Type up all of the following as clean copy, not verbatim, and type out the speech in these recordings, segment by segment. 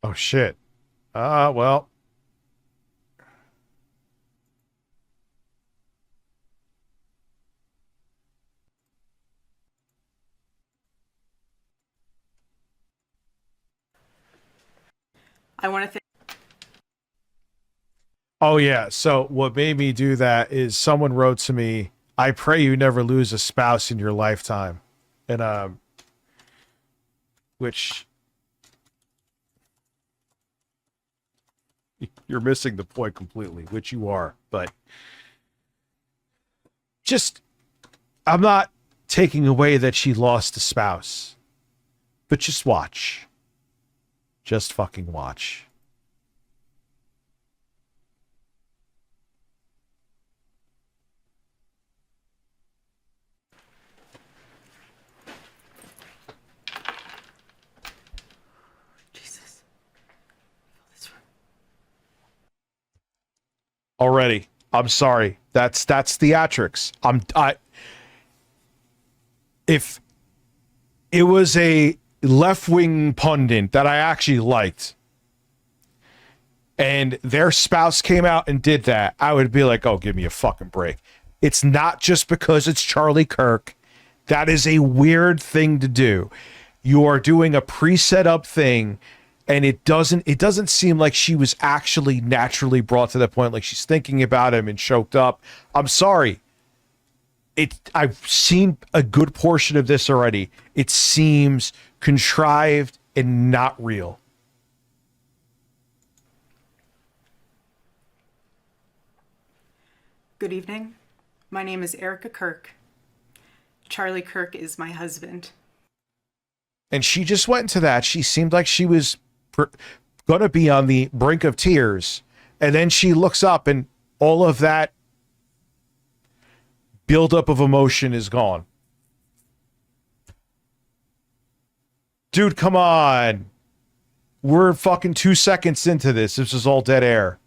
Oh shit. Well. I want to thank Oh yeah. So what made me do that is someone wrote to me, "I pray you never lose a spouse in your lifetime," and which you're missing the point completely, which you are. But just, I'm not taking away that she lost a spouse, but just watch. Just fucking watch. Jesus. Already. I'm sorry. That's theatrics. I if it was a left-wing pundit that I actually liked and their spouse came out and did that, I would be like, "Oh, give me a fucking break." It's not just because it's Charlie Kirk. That is a weird thing to do. You are doing a pre-set up thing, and it doesn't seem like she was actually naturally brought to that point, like she's thinking about him and choked up. I'm sorry. I've seen a good portion of this already. It seems contrived and not real. Good evening. My name is Erica Kirk. Charlie Kirk is my husband. And she just went into that. She seemed like she was gonna be on the brink of tears, and then she looks up, and all of that buildup of emotion is gone. Dude, come on. We're fucking 2 seconds into this. This is all dead air.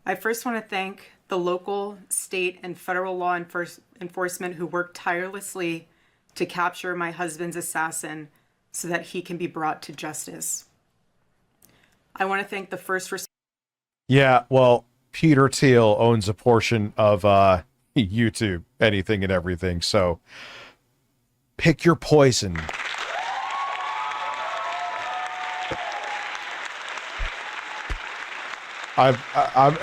I first want to thank the local, state, and federal law enforcement who worked tirelessly to capture my husband's assassin so that he can be brought to justice. I want to thank the first responders. Yeah, well, Peter Thiel owns a portion of YouTube, anything and everything. So pick your poison.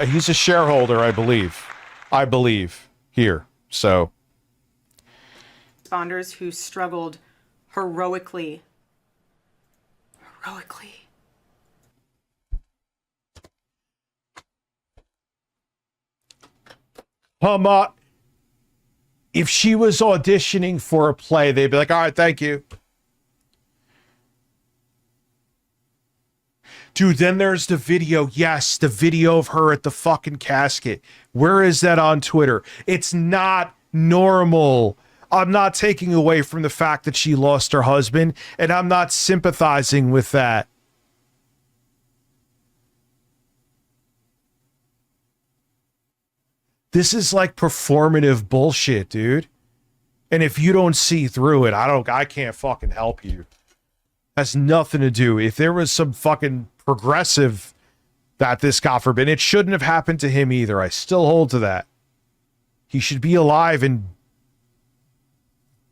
He's a shareholder, I believe. I believe here. So Who struggled heroically. Heroically. come on. If she was auditioning for a play, they'd be like, "All right, thank you." Dude, then there's the video. Yes, the video of her at the fucking casket. Where is that on Twitter? It's not normal. I'm not taking away from the fact that she lost her husband, and I'm not sympathizing with that. This is like performative bullshit, dude. And if you don't see through it, I can't fucking help you. Has nothing to do. If there was some fucking progressive that this got forbidden, it shouldn't have happened to him either. I still hold to that. He should be alive and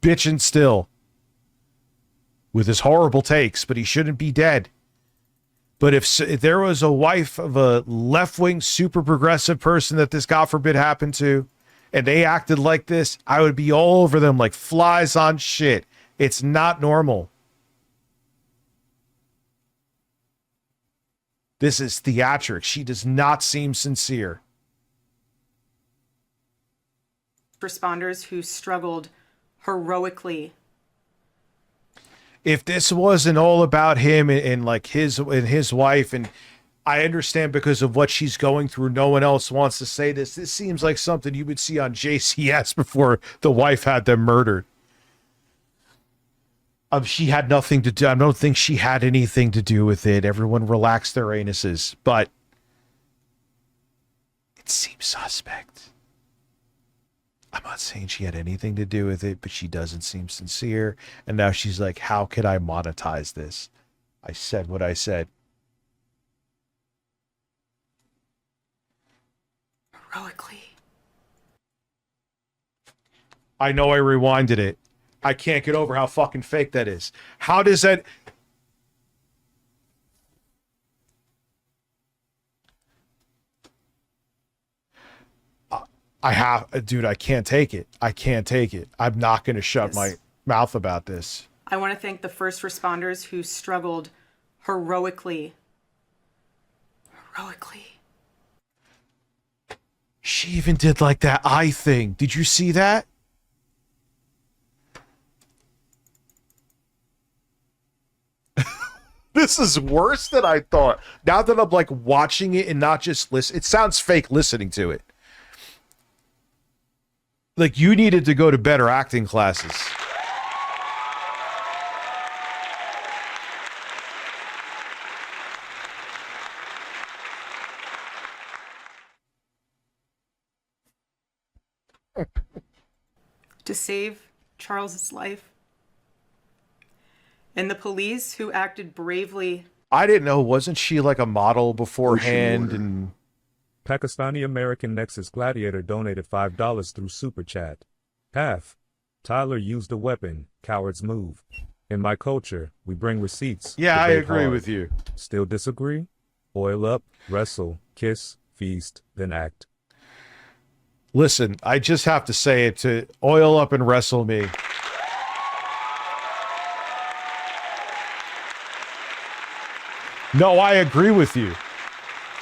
bitching still with his horrible takes, but he shouldn't be dead. But if there was a wife of a left-wing super progressive person that this God forbid happened to, and they acted like this, I would be all over them like flies on shit. It's not normal. This is theatrics. She does not seem sincere. Responders who struggled heroically. If this wasn't all about him and like his wife, and I understand because of what she's going through, no one else wants to say this. This seems like something you would see on JCS before the wife had them murdered. She had nothing to do. I don't think she had anything to do with it. Everyone relaxed their anuses, but it seems suspect. I'm not saying she had anything to do with it, but she doesn't seem sincere. And now she's like, how can I monetize this? I said what I said. Heroically. I know I rewinded it. I can't get over how fucking fake that is. How does that... dude, I can't take it. I can't take it. I'm not going to shut my mouth about this. I want to thank the first responders who struggled heroically. Heroically. She even did like that eye thing. Did you see that? This is worse than I thought. Now that I'm like watching it and not just listen, it sounds fake listening to it. Like you needed to go to better acting classes. To save Charles's life. And the police who acted bravely. I didn't know, wasn't she like a model beforehand? And Pakistani American Nexus Gladiator donated $5 through Super Chat. Path. Tyler used a weapon. Cowards move. In my culture, we bring receipts. yeah, I debate agree hard. with you. Still disagree? Oil up, wrestle, kiss, feast, then act. Listen, I just have to say it, to oil up and wrestle me. No, I agree with you.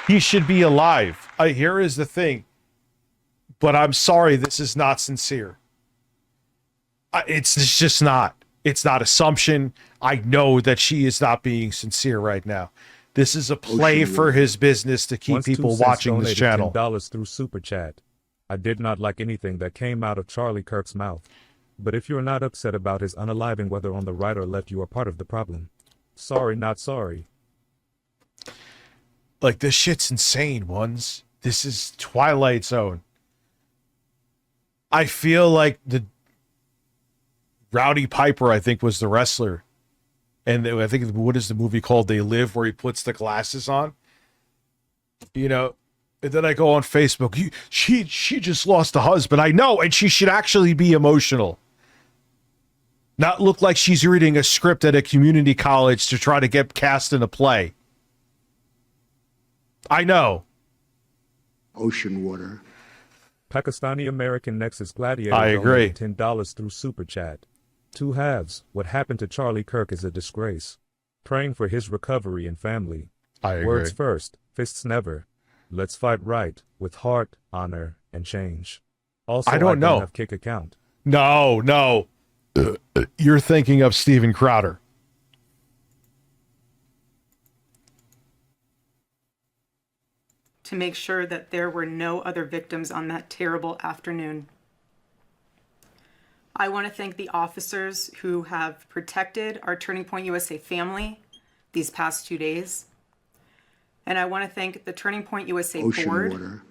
He should be alive. Here is the thing. But I'm sorry, this is not sincere. It's just not. It's not assumption. I know that she is not being sincere right now. This is a play for his business to keep Once 2 people cents watching this donated channel. $10 through Super Chat. I did not like anything that came out of Charlie Kirk's mouth. But if you're not upset about his unaliving, whether on the right or left, you are part of the problem. Sorry, not sorry. Like, this shit's insane, ones. This is Twilight Zone. I feel like the Rowdy Piper, I think, was the wrestler. And I think, what is the movie called? They Live, where he puts the glasses on. You know, and then I go on Facebook. She just lost a husband. I know, and she should actually be emotional. Not look like she's reading a script at a community college to try to get cast in a play. I know. Ocean water. Pakistani American Nexus Gladiator I agree. donated $10 through Super Chat. 2 halves. What happened to Charlie Kirk is a disgrace. Praying for his recovery and family. I agree. Words first, fists never. Let's fight right, with heart, honor, and change. Also, I don't know. Have kick account. No. You're thinking of Steven Crowder. To make sure that there were no other victims on that terrible afternoon. I want to thank the officers who have protected our Turning Point USA family these past 2 days. And I want to thank the Turning Point USA Ocean board. water.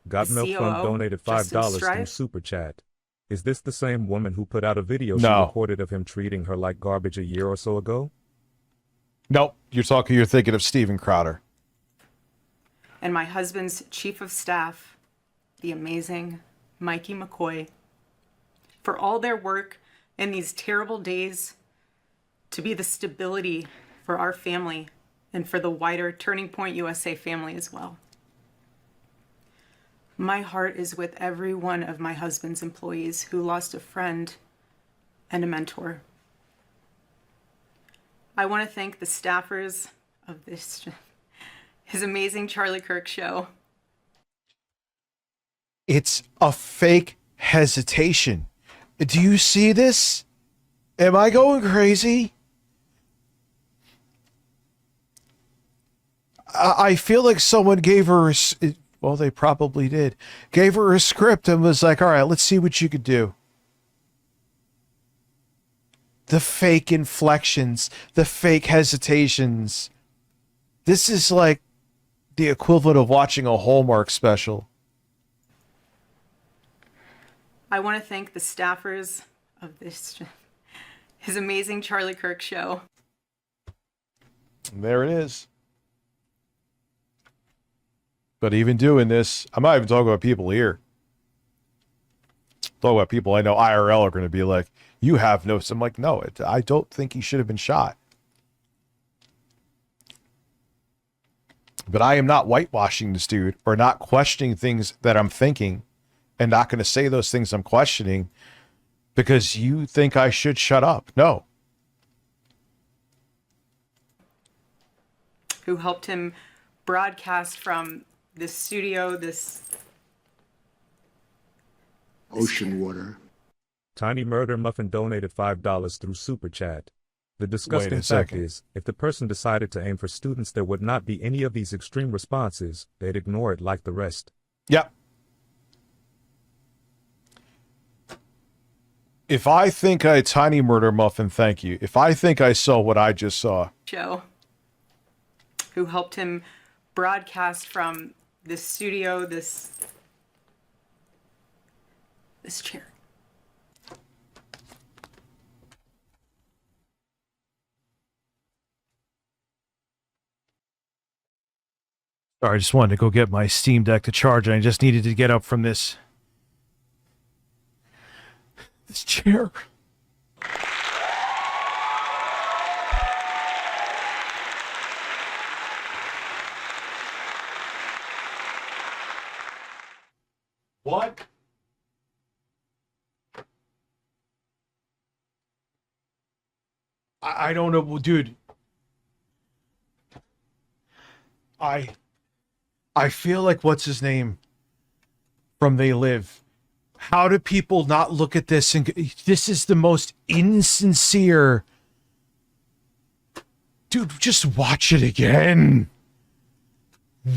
Got The Milk Fund COO, donated Justin $5 through Strife. Super Chat. Is this the same woman who put out a video she No. recorded of him treating her like garbage a year or so ago? Nope. You're thinking of Steven Crowder. And my husband's chief of staff, the amazing Mikey McCoy, for all their work in these terrible days to be the stability for our family and for the wider Turning Point USA family as well. My heart is with every one of my husband's employees who lost a friend and a mentor. I want to thank the staffers of his amazing Charlie Kirk show. It's a fake hesitation. Do you see this? Am I going crazy? I feel like someone gave her, well, they probably did, gave her a script and was like, all right, let's see what you could do. The fake inflections, the fake hesitations. This is like the equivalent of watching a Hallmark special. I want to thank the staffers of his amazing Charlie Kirk show. And there it is. But even doing this, I'm not even talking about people here. Talking about people I know IRL are going to be like, you have no... I'm like, no, I don't think he should have been shot. But I am not whitewashing this dude or not questioning things that I'm thinking and not going to say those things I'm questioning because you think I should shut up. No. Who helped him broadcast from this studio, this Ocean water. Tiny Murder Muffin donated $5 through Super Chat. The disgusting Wait a fact second. is, if the person decided to aim for students, there would not be any of these extreme responses. They'd ignore it like the rest. Yep. If I think I Tiny Murder Muffin, thank you. If I think I saw what I just saw. show. Who helped him broadcast from this studio, this chair. Sorry, I just wanted to go get my Steam Deck to charge, and I just needed to get up from this chair. What? I don't know, dude. I feel like what's his name from They Live. How do people not look at this and this is the most insincere. Dude, just watch it again.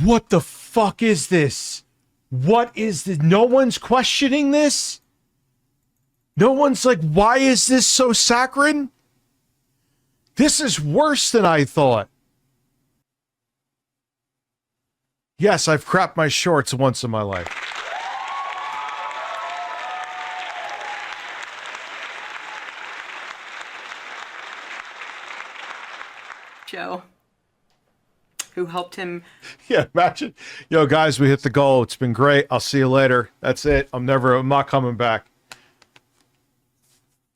What the fuck is this? What is this? No one's questioning this? No one's like, why is this so saccharine? This is worse than I thought. Yes, I've crapped my shorts once in my life. Joe. Who helped him. Yeah, imagine. Yo, guys, we hit the goal. It's been great. I'll see you later. That's it. I'm not coming back.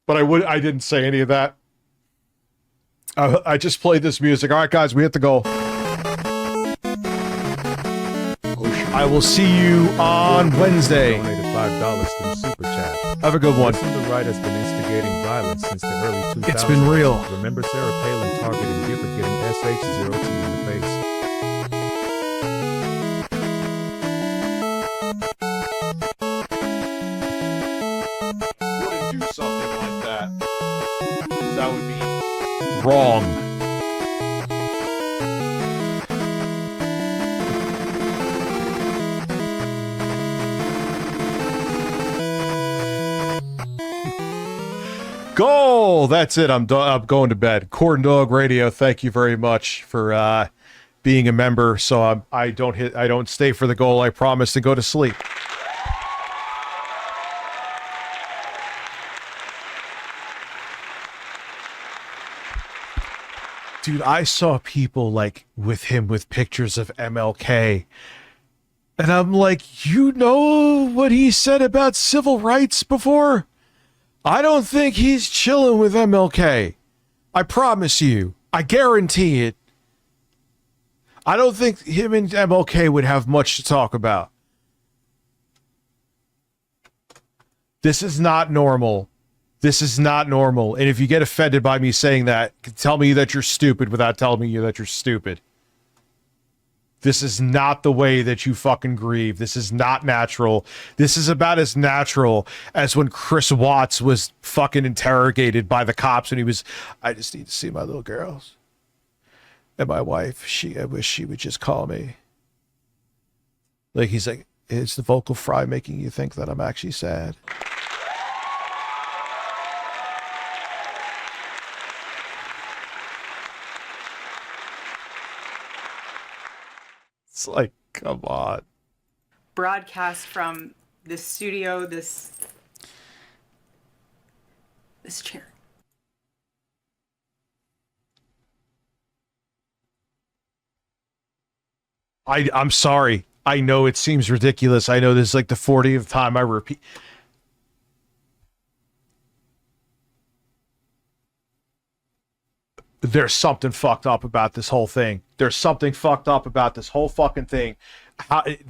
But I didn't say any of that. I just played this music. All right, guys, we hit the goal. I will see you on Wednesday. Donated $5 through Super Chat. Have a good one. Person the right has been instigating violence since the early 2000s. It's been real. Remember Sarah Palin targeting Gifford getting SH0T in the face? Wouldn't do something like that. That would be wrong. Goal. That's it. I'm going to bed. Corn Dog Radio. Thank you very much for being a member. So I don't stay for the goal. I promise to go to sleep. Dude, I saw people like with him with pictures of MLK. And I'm like, you know what he said about civil rights before? I don't think he's chilling with MLK. I promise you. I guarantee it. I don't think him and MLK would have much to talk about. This is not normal. This is not normal. And if you get offended by me saying that, tell me that you're stupid without telling me that you're stupid. This is not the way that you fucking grieve. This is not natural. This is about as natural as when Chris Watts was fucking interrogated by the cops and he was, I just need to see my little girls. And my wife, I wish she would just call me. Like, he's like, is the vocal fry making you think that I'm actually sad? It's like, come on. Broadcast from this studio, this chair. I'm sorry. I know it seems ridiculous. I know this is like the 40th time I repeat. There's something fucked up about this whole thing. There's something fucked up about this whole fucking thing.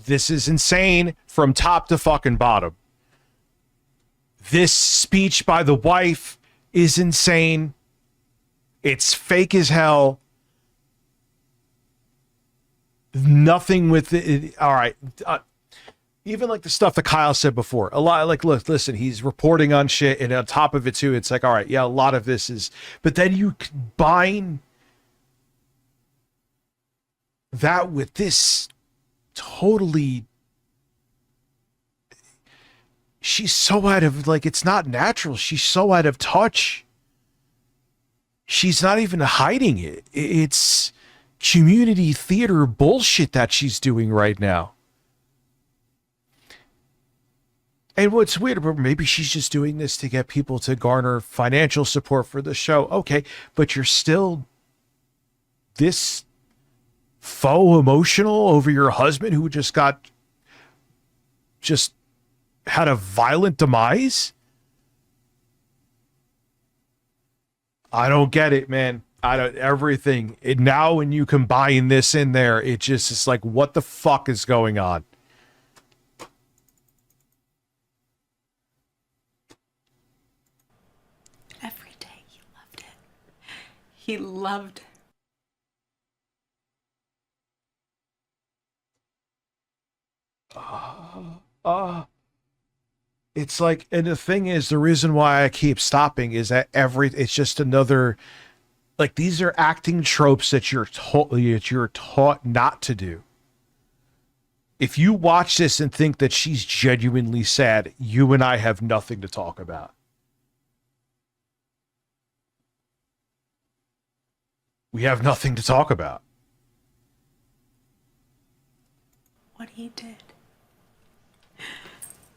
This is insane from top to fucking bottom. This speech by the wife is insane. It's fake as hell. Nothing with it. All right. Even like the stuff that Kyle said before, a lot like, look, listen, he's reporting on shit, and on top of it too, it's like, all right, yeah, a lot of this is, but then you combine that with this totally, she's so out of, like, it's not natural. She's so out of touch. She's not even hiding it. It's community theater bullshit that she's doing right now. And what's weird, maybe she's just doing this to get people to garner financial support for the show. Okay, but you're still this faux emotional over your husband who just had a violent demise? I don't get it, man. Everything. Now when you combine this in there, it just is like, what the fuck is going on? Every day he loved it. He loved It's like, and the thing is, the reason why I keep stopping is that it's just another, like, these are acting tropes that you're taught not to do. If you watch this and think that she's genuinely sad, you and I have nothing to talk about. We have nothing to talk about. what he did.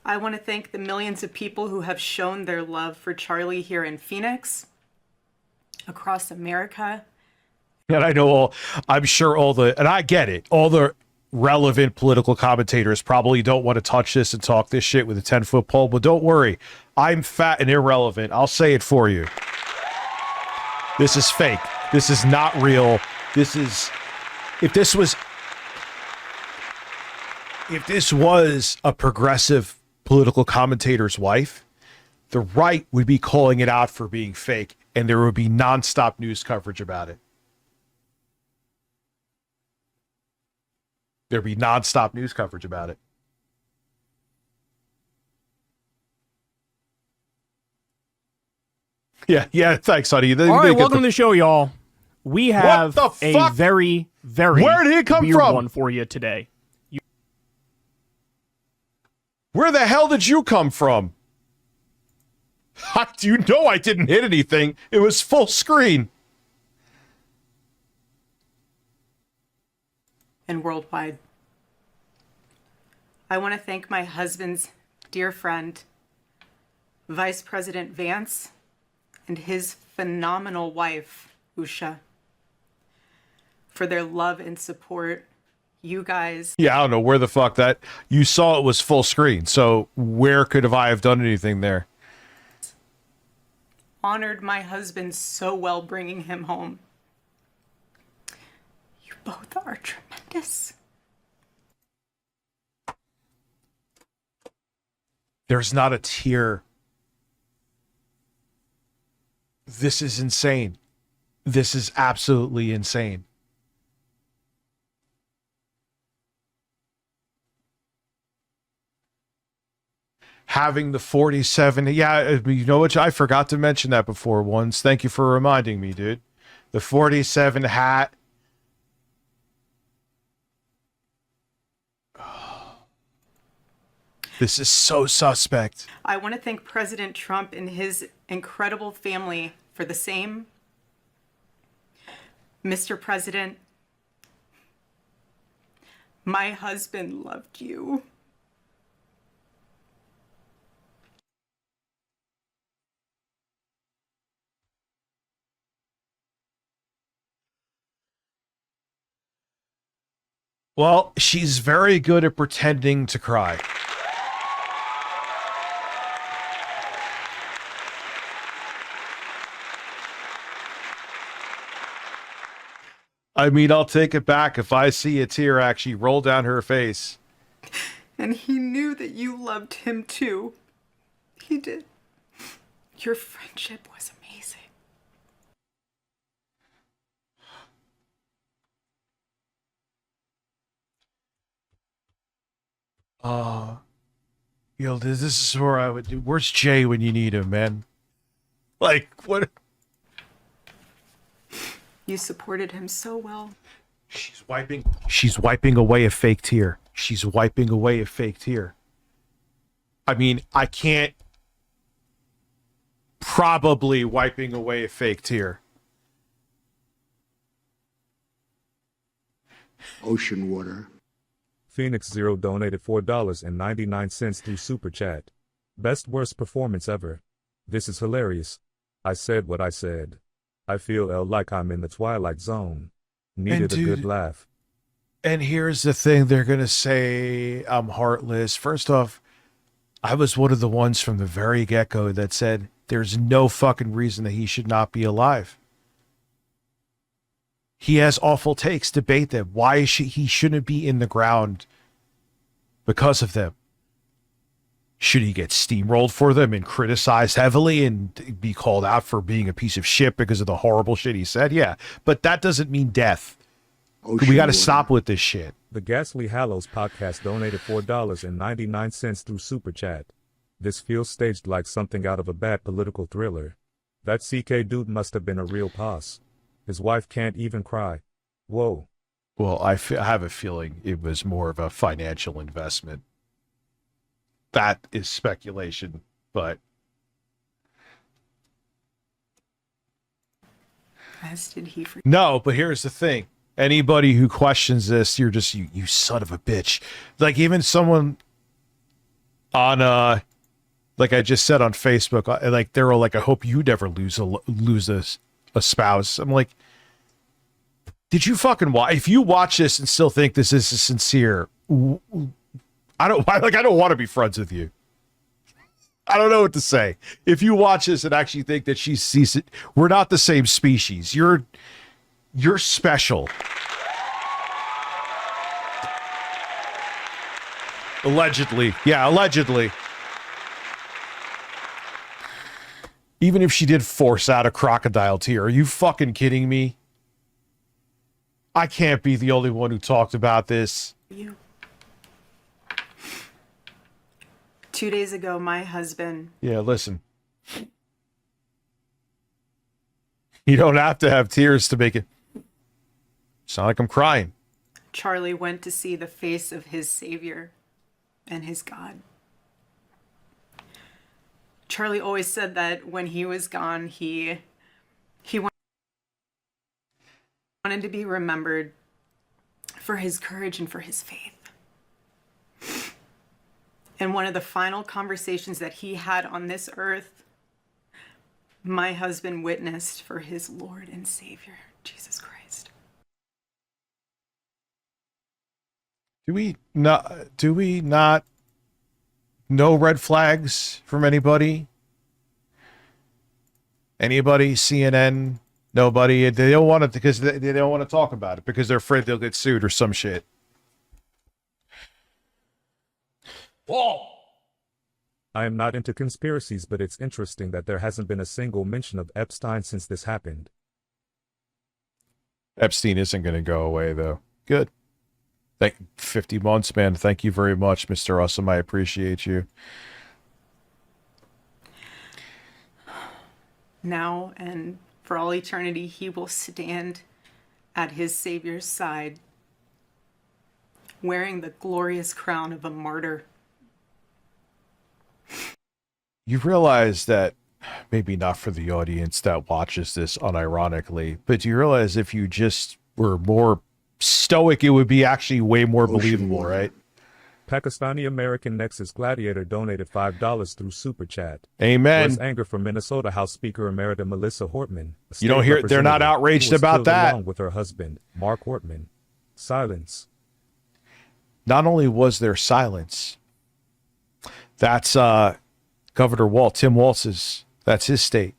I want to thank the millions of people who have shown their love for Charlie here in Phoenix, across America. And I know I'm sure and I get it, all the relevant political commentators probably don't want to touch this and talk this shit with a 10-foot pole, but don't worry. I'm fat and irrelevant. I'll say it for you. This is fake. This is not real. If this was a progressive political commentator's wife, the right would be calling it out for being fake, and there would be nonstop news coverage about it. There'd be nonstop news coverage about it. Yeah, thanks, honey. All right, welcome to the show, y'all. We have a very, very Where did it come weird from? one for you today. Where the hell did you come from? You know I didn't hit anything. It was full screen. And worldwide. I want to thank my husband's dear friend, Vice President Vance, and his phenomenal wife, Usha, for their love and support. You guys. Yeah, I don't know where the fuck that. You saw it was full screen, so where could I have done anything there? Honored my husband so well bringing him home. You both are tremendous. There's not a tear. This is insane. This is absolutely insane. Having the 47, yeah, you know what? I forgot to mention that before once. Thank you for reminding me, dude. The 47 hat. This is so suspect. I want to thank President Trump and his incredible family for the same. Mr. President, my husband loved you. Well, she's very good at pretending to cry. I mean, I'll take it back if I see a tear actually roll down her face. And he knew that you loved him too. He did. Your friendship was amazing. This is where I would do. Where's Jay when you need him, man? Like, what? You supported him so well. She's wiping away a fake tear. She's wiping away a fake tear. I mean, I can't. Probably wiping away a fake tear. Ocean water. Phoenix Zero donated $4.99 through Super Chat. Best worst performance ever. This is hilarious. I said what I said. I feel like I'm in the Twilight Zone. Needed a good laugh. And here's the thing, they're going to say I'm heartless. First off, I was one of the ones from the very get-go that said there's no fucking reason that he should not be alive. He has awful takes. Debate them. Why is he shouldn't be in the ground because of them? Should he get steamrolled for them and criticized heavily and be called out for being a piece of shit because of the horrible shit he said? Yeah, but that doesn't mean death. We got to stop with this shit. The Ghastly Hallows podcast donated $4.99 through Super Chat. This feels staged like something out of a bad political thriller. That CK dude must have been a real boss. His wife can't even cry. Whoa. Well, I have a feeling it was more of a financial investment. That is speculation, but... As did he for No, but here's the thing. Anybody who questions this, you're just, you son of a bitch. Like, even someone on, like I just said on Facebook, like, they're all like, I hope you never lose a spouse. I'm like, did you fucking watch? If you watch this and still think this is sincere, I don't want to be friends with you. I don't know what to say. If you watch this and actually think that she sees it, we're not the same species. You're special. Allegedly. Yeah, allegedly. Even if she did force out a crocodile tear, are you fucking kidding me? I can't be the only one who talked about this. you. 2 days ago, my husband... Yeah, listen. You don't have to have tears to make it sound like I'm crying. Charlie went to see the face of his Savior and his God. Charlie always said that when he was gone, he wanted to be remembered for his courage and for his faith. And one of the final conversations that he had on this earth, my husband witnessed for his Lord and Savior, Jesus Christ. Do we not know red flags from anybody? Anybody? CNN? Nobody? They don't want it because they don't want to talk about it because they're afraid they'll get sued or some shit. Whoa! I am not into conspiracies, but it's interesting that there hasn't been a single mention of Epstein since this happened. Epstein isn't going to go away, though. Good. 50 months, man. Thank you very much, Mr. Awesome. I appreciate you. Now and for all eternity, he will stand at his Savior's side, wearing the glorious crown of a martyr. You realize that, maybe not for the audience that watches this unironically, but do you realize if you just were more stoic, it would be actually way more believable, right? Pakistani American Nexus Gladiator donated $5 through Super Chat. Amen. There's anger from Minnesota House Speaker Emerita Melissa Hortman. You don't hear, they're not outraged about that. Along with her husband, Mark Hortman. Silence. not only was there silence, that's Governor Tim Walz's, that's his state.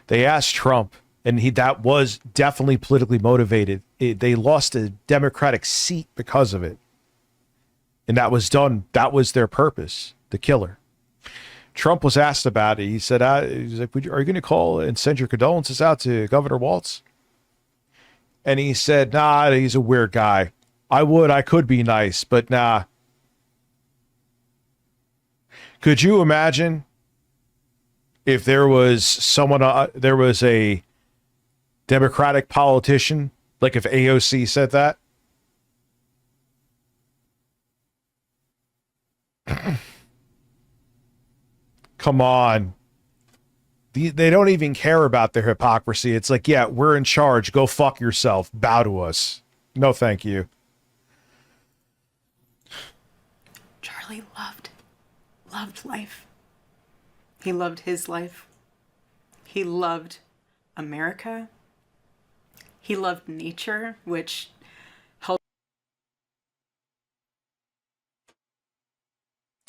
They asked Trump, and that was definitely politically motivated. They lost a Democratic seat because of it. And that was their purpose, the killer. Trump was asked about it. He said, he's like, are you going to call and send your condolences out to Governor Walz? And he said, nah, he's a weird guy. I could be nice, but nah. Could you imagine if there was a Democratic politician, like if AOC said that? Come on. They don't even care about their hypocrisy. It's like, yeah, we're in charge. Go fuck yourself. Bow to us. No, thank you. Charlie loved life. He loved his life. He loved America. He loved nature, which helped.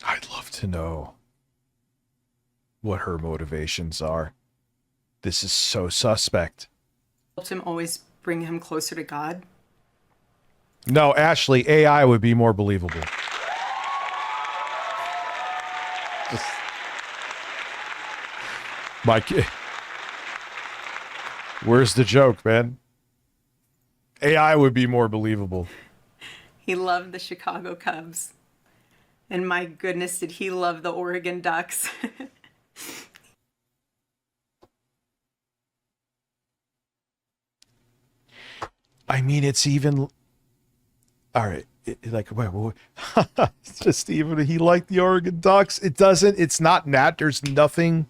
I'd love to know what her motivations are. This is so suspect. Helped him always bring him closer to God. No, Ashley, AI would be more believable. Mike, where's the joke, man? AI would be more believable. He loved the Chicago Cubs. And my goodness, did he love the Oregon Ducks. I mean, it's even... All right. It's just even he liked the Oregon Ducks. It's not Nat. There's nothing.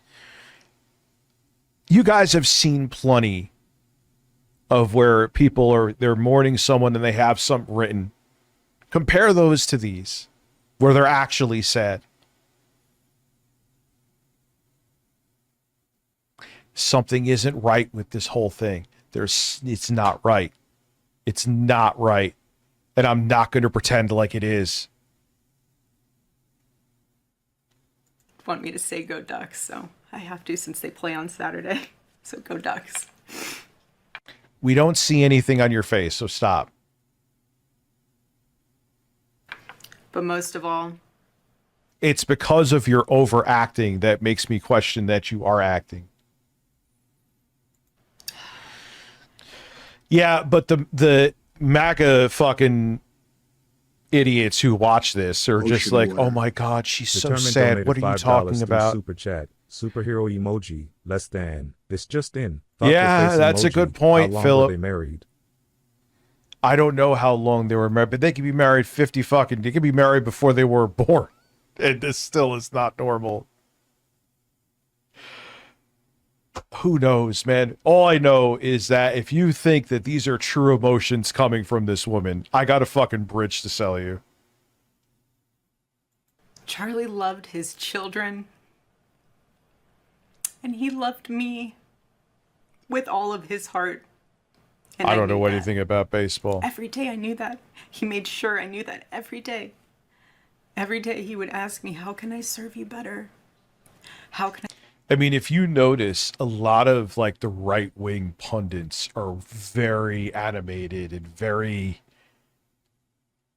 You guys have seen plenty of where they're mourning someone and they have something written. Compare those to these, where they're actually sad. Something isn't right with this whole thing. It's not right. It's not right. And I'm not going to pretend like it is. Want me to say go Ducks, so I have to since they play on Saturday. So go Ducks. We don't see anything on your face, so stop. But most of all, it's because of your overacting that makes me question that you are acting. Yeah, but the MAGA fucking idiots who watch this are just like, oh my God, she's so sad. What are you talking about? Super chat, superhero emoji, less than. This just in. Yeah, that's a good point, How long Philip. were they married? I don't know how long they were married, but they could be married 50 fucking. They could be married before they were born. And this still is not normal. Who knows, man? All I know is that if you think that these are true emotions coming from this woman, I got a fucking bridge to sell you. Charlie loved his children. And he loved me with all of his heart. And I don't knew know that. anything about baseball. Every day I knew that. He made sure I knew that every day. Every day he would ask me, how can I serve you better? How can I mean, if you notice, a lot of like the right-wing pundits are very animated and very...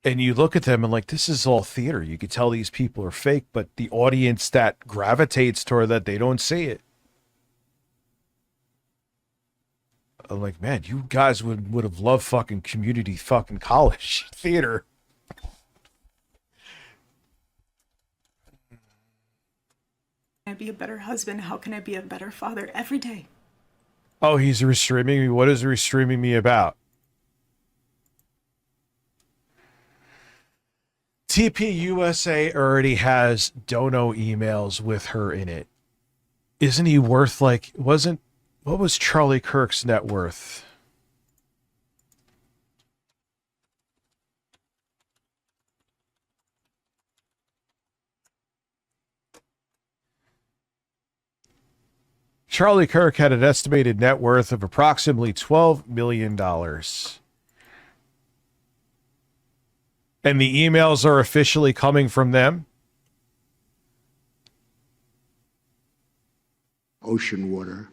And you look at them and like, this is all theater. You could tell these people are fake, but the audience that gravitates toward that, they don't see it. I'm like, man, you guys would have loved fucking community fucking college theater. I be a better husband? How can I be a better father? Every day. Oh, he's restreaming me? What is he restreaming me about? TPUSA already has dono emails with her in it. Isn't he worth like, what was Charlie Kirk's net worth? Charlie Kirk had an estimated net worth of approximately $12 million. And the emails are officially coming from them? Ocean water.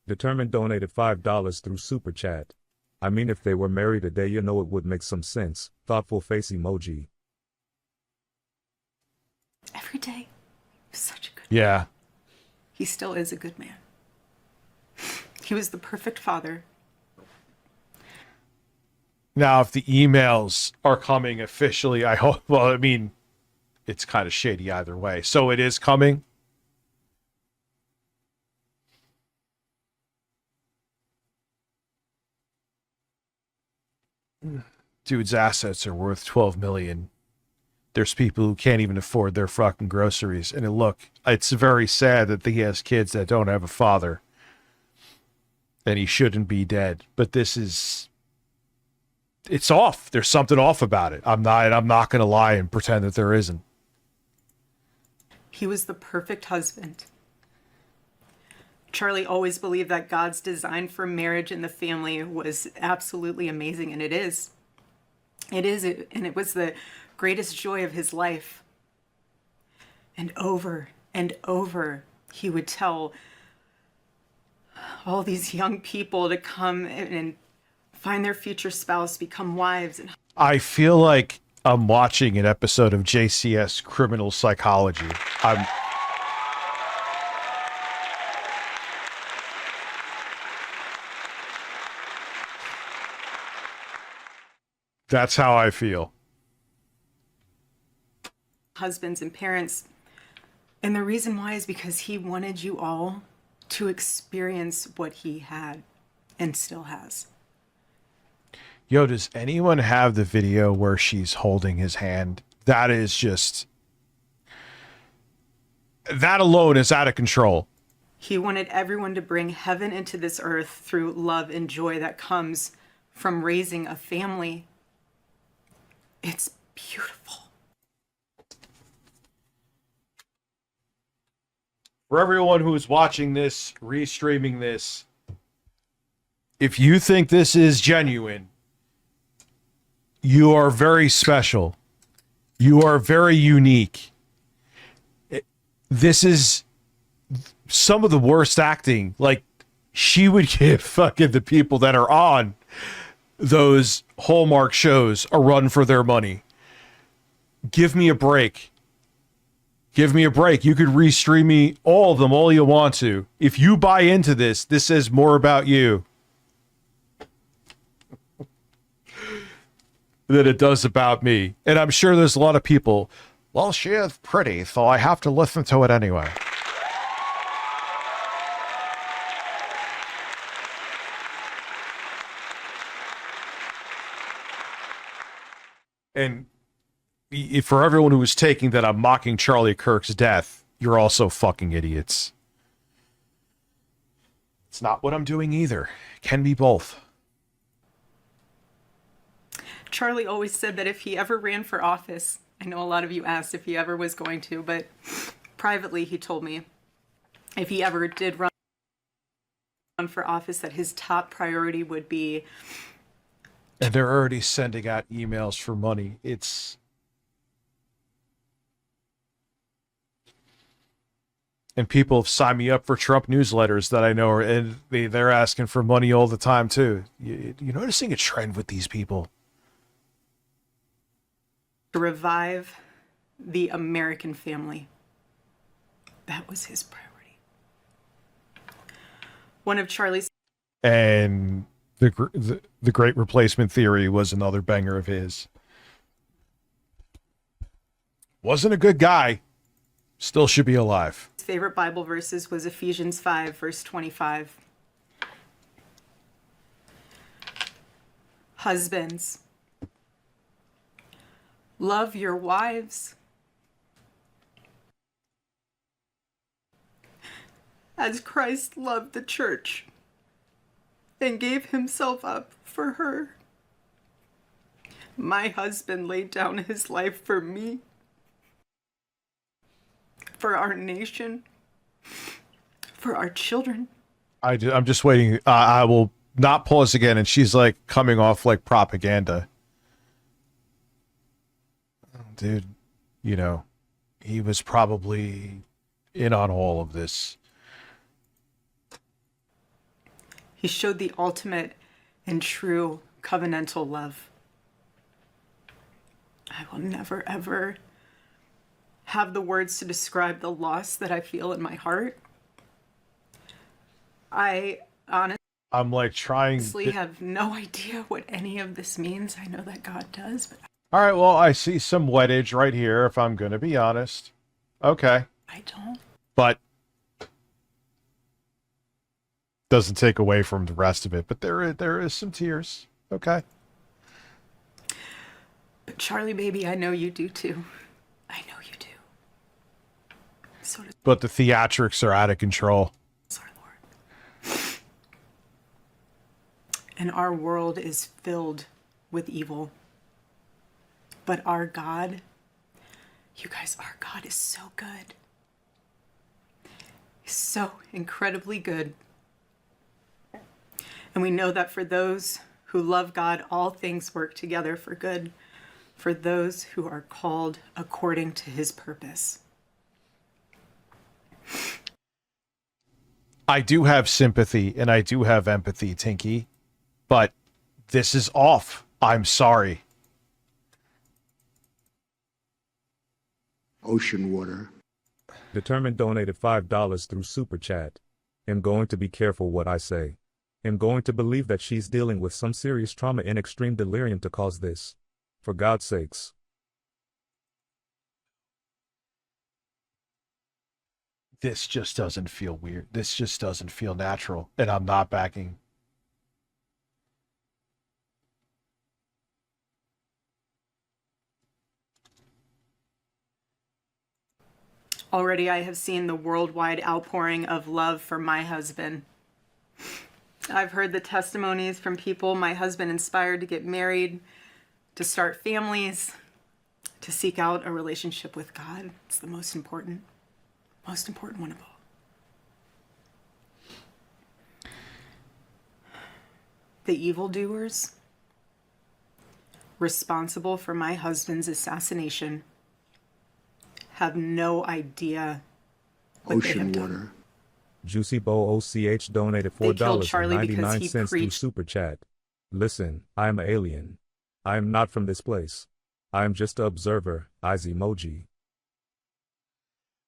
Determined donated $5 through Super Chat. I mean, if they were married today, you know it would make some sense. Thoughtful face emoji. Every day. He was such a good Yeah. He still is a good man. He was the perfect father. Now, if the emails are coming officially, I hope, well, I mean, it's kind of shady either way. So it is coming. Dude's assets are worth 12 million. There's people who can't even afford their fucking groceries. And look, it's very sad that he has kids that don't have a father. And he shouldn't be dead. But this is, it's off. There's something off about it. I'm not going to lie and pretend that there isn't. He was the perfect husband. Charlie always believed that God's design for marriage and the family was absolutely amazing, and it is. It is, and it was the greatest joy of his life. And over, he would tell all these young people to come and find their future spouse, become wives. And I feel like I'm watching an episode of JCS Criminal Psychology. That's how I feel. husbands and parents. And the reason why is because he wanted you all to experience what he had and still has. Yo, does anyone have the video where she's holding his hand? That is just... that alone is out of control. He wanted everyone to bring heaven into this earth through love and joy that comes from raising a family. It's beautiful. For everyone who's watching this, restreaming this, if you think this is genuine, you are very special. You are very unique. This is some of the worst acting. Like, she would give fucking the people that are on those Hallmark shows a run for their money. Give me a break. Give me a break. You could restream me all of them all you want to. If you buy into this, this says more about you than it does about me. And I'm sure there's a lot of people, well, she is pretty, so I have to listen to it anyway. And for everyone who was taking that I'm mocking Charlie Kirk's death, you're also fucking idiots. It's not what I'm doing either. It can be both. Charlie always said that if he ever ran for office, I know a lot of you asked if he ever was going to, but privately he told me if he ever did run for office that his top priority would be... And they're already sending out emails for money. It's... And people have signed me up for Trump newsletters that I know are, and they're asking for money all the time too. You're noticing a trend with these people. to revive the American family. That was his priority. One of Charlie's... And the Great Replacement Theory was another banger of his. Wasn't a good guy. Still should be alive. favorite Bible verses was Ephesians 5, verse 25. Husbands, love your wives as Christ loved the church and gave himself up for her. My husband laid down his life for me, for our nation, for our children. I'm just waiting. I will not pause again. And she's like coming off like propaganda. dude, you know, he was probably in on all of this. He showed the ultimate and true covenantal love. I will never, ever have the words to describe the loss that I feel in my heart. I honestly I'm like trying. have no idea what any of this means. I know that God does, but All right, well, I see some wettage right here, if I'm going to be honest. Okay. I don't. But doesn't take away from the rest of it. But there is some tears. Okay. But Charlie, baby, I know you do too. I know you do. So does But the theatrics are out of control. our Lord. And our world is filled with evil. But our God, you guys, our God is so good. He's so incredibly good. And we know that for those who love God, all things work together for good, for those who are called according to his purpose. I do have sympathy and I do have empathy, Tinky, but this is off. I'm sorry. Ocean water. Determined donated $5 through Super Chat. Am going to be careful what I say. Am going to believe that she's dealing with some serious trauma and extreme delirium to cause this. For God's sakes. This just doesn't feel weird. This just doesn't feel natural. And I'm not backing. Already I have seen the worldwide outpouring of love for my husband. I've heard the testimonies from people my husband inspired to get married, to start families, to seek out a relationship with God. It's the most important one of all. The evildoers responsible for my husband's assassination have no idea what they have Ocean done. water. Juicy Bo OCH donated They killed Charlie because $4.99 he through preached. Super Chat. Listen, I am an alien. I am not from this place. I am just an observer. Eyes emoji.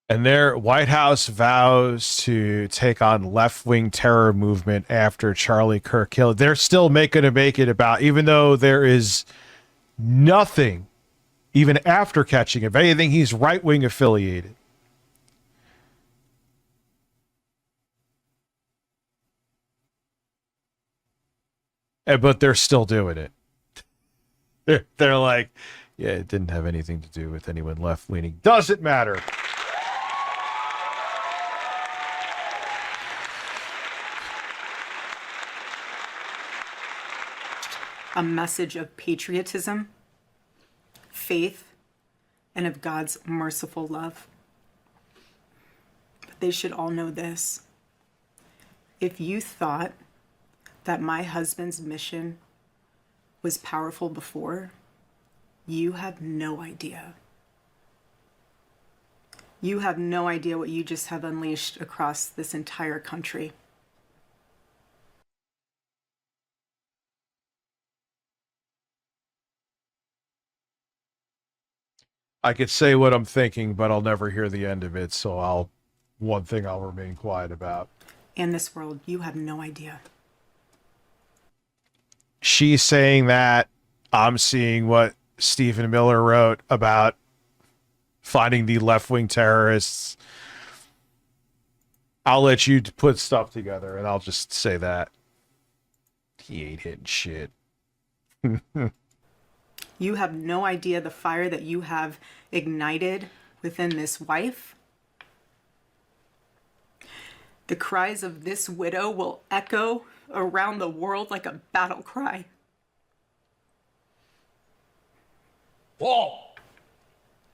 And their White House vows to take on left-wing terror movement after Charlie Kirk killed. They're still making to make it about, even though there is nothing, even after catching him. If anything, he's right-wing affiliated. But they're still doing it. They're like, yeah, it didn't have anything to do with anyone left-leaning. Doesn't matter. A message of patriotism, faith, and of God's merciful love. But they should all know this. If you thought that my husband's mission was powerful before, you have no idea. You have no idea what you just have unleashed across this entire country. I could say what I'm thinking, but I'll never hear the end of it, so one thing I'll remain quiet about. In this world, you have no idea. She's saying that. I'm seeing what Stephen Miller wrote about finding the left-wing terrorists. I'll let you put stuff together, and I'll just say that. He ain't hitting shit. You have no idea the fire that you have ignited within this wife. The cries of this widow will echo around the world like a battle cry. Whoa!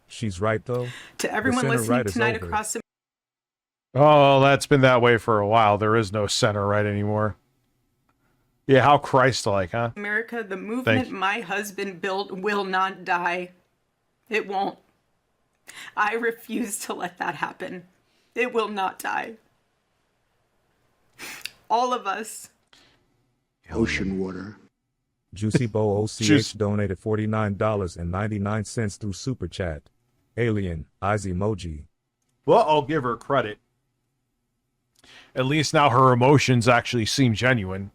She's right, though. To everyone center listening right is tonight over. across Oh, that's been that way for a while. There is no center right anymore. Yeah, how Christ-like, huh? America, the Thank movement you. my husband built will not die. It won't. I refuse to let that happen. It will not die. All of us. Ocean water. Juicy Bo OCH donated $49.99 through Super Chat. Alien, eyes emoji. Well, I'll give her credit. At least now her emotions actually seem genuine.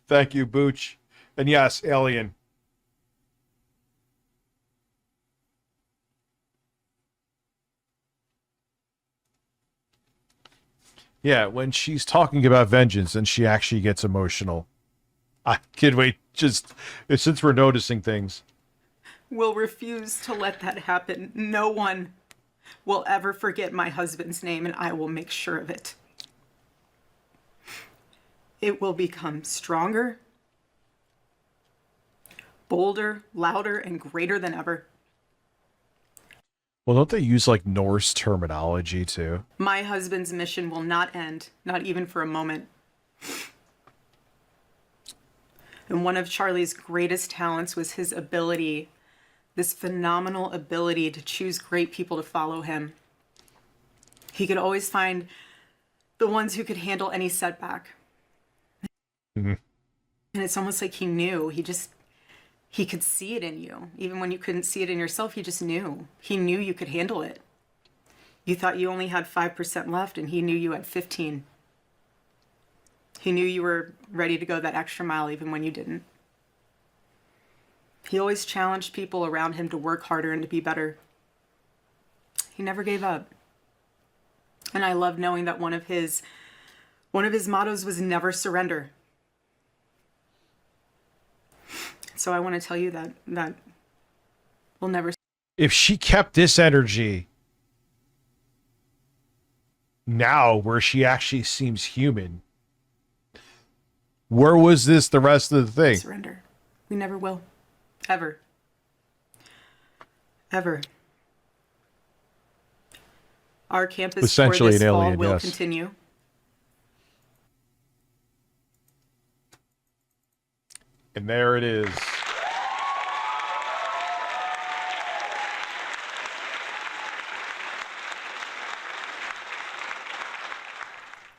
Thank you, Booch. And yes, Alien. Yeah, when she's talking about vengeance and she actually gets emotional. I kid, wait, just since we're noticing things. Will refuse to let that happen. No one will ever forget my husband's name, and I will make sure of it. It will become stronger, bolder, louder, and greater than ever. Well, don't they use like Norse terminology too? My husband's mission will not end, not even for a moment. And one of Charlie's greatest talents was his ability, this phenomenal ability to choose great people to follow him. He could always find the ones who could handle any setback. Mm-hmm. And it's almost like he knew. He could see it in you. Even when you couldn't see it in yourself, he just knew. He knew you could handle it. You thought you only had 5% left, and he knew you had 15. He knew you were ready to go that extra mile even when you didn't. He always challenged people around him to work harder and to be better. He never gave up. And I love knowing that one of his mottos was never surrender. So I want to tell you that we'll never. If she kept this energy now where she actually seems human, where was this the rest of the thing? Surrender. We never will. Ever. Ever. Our campus Essentially tour this an fall alien, will yes. continue. And there it is.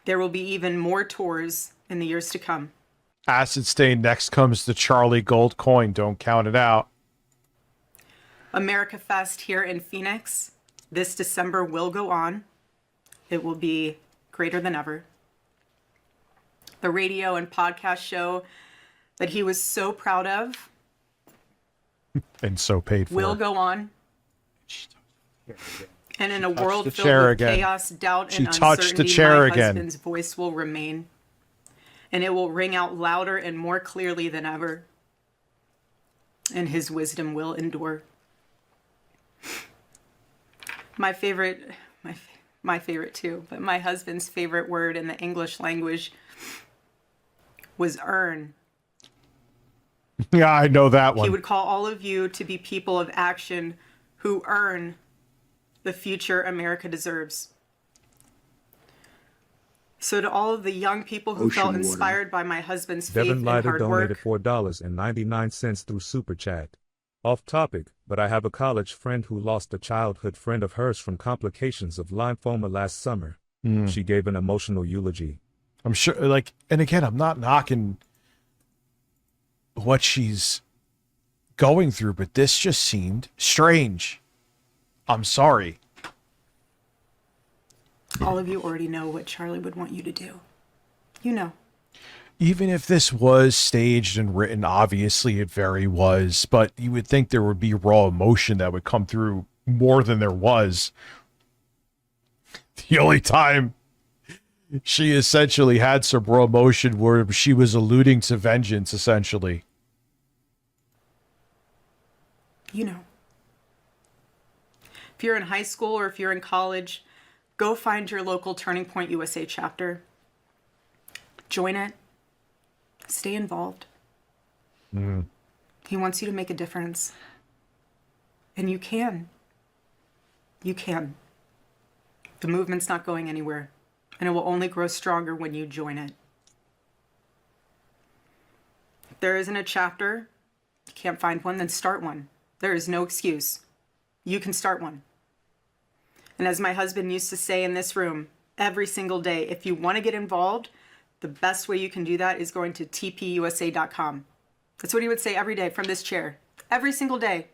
There will be even more tours in the years to come. Acid Stain, next comes the Charlie Gold coin. Don't count it out. America Fest here in Phoenix this December will go on. It will be greater than ever. The radio and podcast show that he was so proud of And so paid for. will go on. And in a world the filled chair with again. chaos, doubt, She and touched the uncertainty, chair my again. husband's voice will remain. And it will ring out louder and more clearly than ever. And his wisdom will endure. My favorite too, but my husband's favorite word in the English language was earn. Yeah, I know that one. He would call all of you to be people of action who earn the future America deserves. So to all of the young people who Ocean felt water. inspired by my husband's faith Devin and Leiter hard donated work, $4.99 through Super Chat. Off topic, but I have a college friend who lost a childhood friend of hers from complications of lymphoma last summer. She gave an emotional eulogy. I'm sure, like, and again, I'm not knocking what she's going through, but this just seemed strange. I'm sorry. all of you already know what Charlie would want you to do. You know. Even if this was staged and written, obviously it very was, but you would think there would be raw emotion that would come through more than there was. The only time she essentially had some raw emotion where she was alluding to vengeance, essentially. You know. If you're in high school or if you're in college, go find your local Turning Point USA chapter. Join it. Stay involved. He wants you to make a difference. And you can. You can. The movement's not going anywhere. And it will only grow stronger when you join it. If there isn't a chapter, you can't find one, then start one. There is no excuse. You can start one. And as my husband used to say in this room every single day, if you want to get involved, the best way you can do that is going to tpusa.com. That's what he would say every day from this chair. Every single day.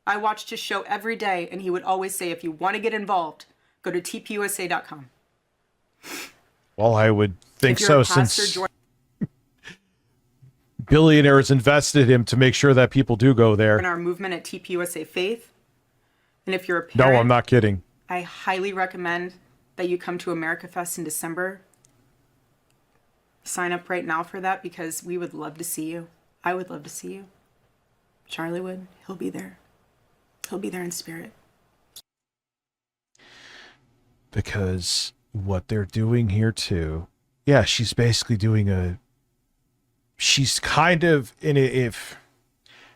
I watched his show every day, and he would always say, if you want to get involved, go to tpusa.com. Well, I would think If you're so, a pastor, since join billionaires invested him to make sure that people do go there. our movement at TPUSA Faith. And if you're a No, parent, I'm not kidding. I highly recommend that you come to America Fest in December. Sign up right now for that because we would love to see you. I would love to see you. Charlie would. He'll be there. He'll be there in spirit. Because what they're doing here too, yeah, she's basically doing she's kind of if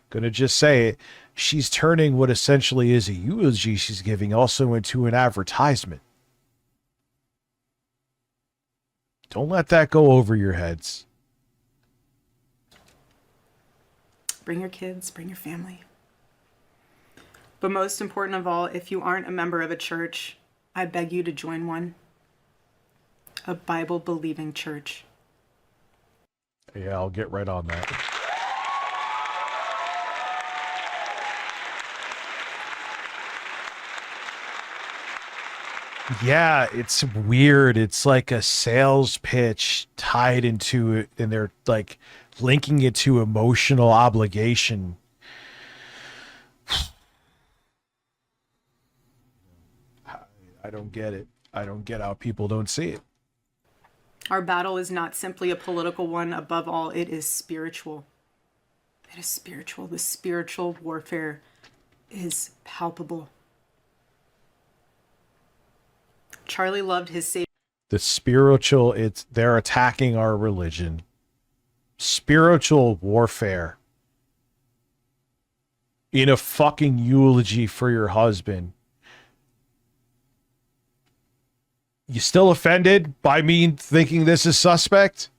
gonna just say it, she's turning what essentially is a eulogy she's giving also into an advertisement. Don't let that go over your heads. Bring your kids, bring your family. But most important of all, if you aren't a member of a church, I beg you to join one. A Bible-believing church. Yeah, I'll get right on that. Yeah, it's weird. It's like a sales pitch tied into it, and they're like linking it to emotional obligation. I don't get it. I don't get how people don't see it. Our battle is not simply a political one. Above all, it is spiritual. It is spiritual. The spiritual warfare is palpable. Charlie loved his Savior. The spiritual, they're attacking our religion. Spiritual warfare. In a fucking eulogy for your husband. You still offended by me thinking this is suspect?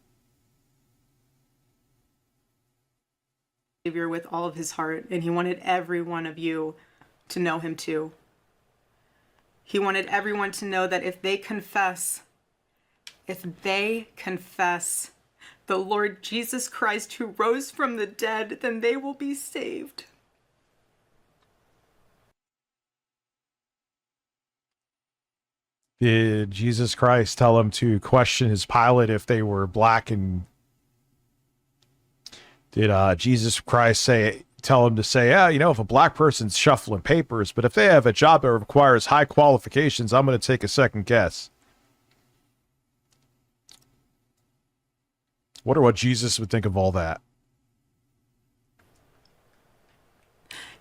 With all of his heart, and he wanted every one of you to know him too. He wanted everyone to know that if they confess the Lord Jesus Christ who rose from the dead, then they will be saved. Did Jesus Christ tell him to question his pilot if they were black? And did Jesus Christ tell him to say, yeah, you know, if a black person's shuffling papers, but if they have a job that requires high qualifications, I'm going to take a second guess. Wonder what Jesus would think of all that.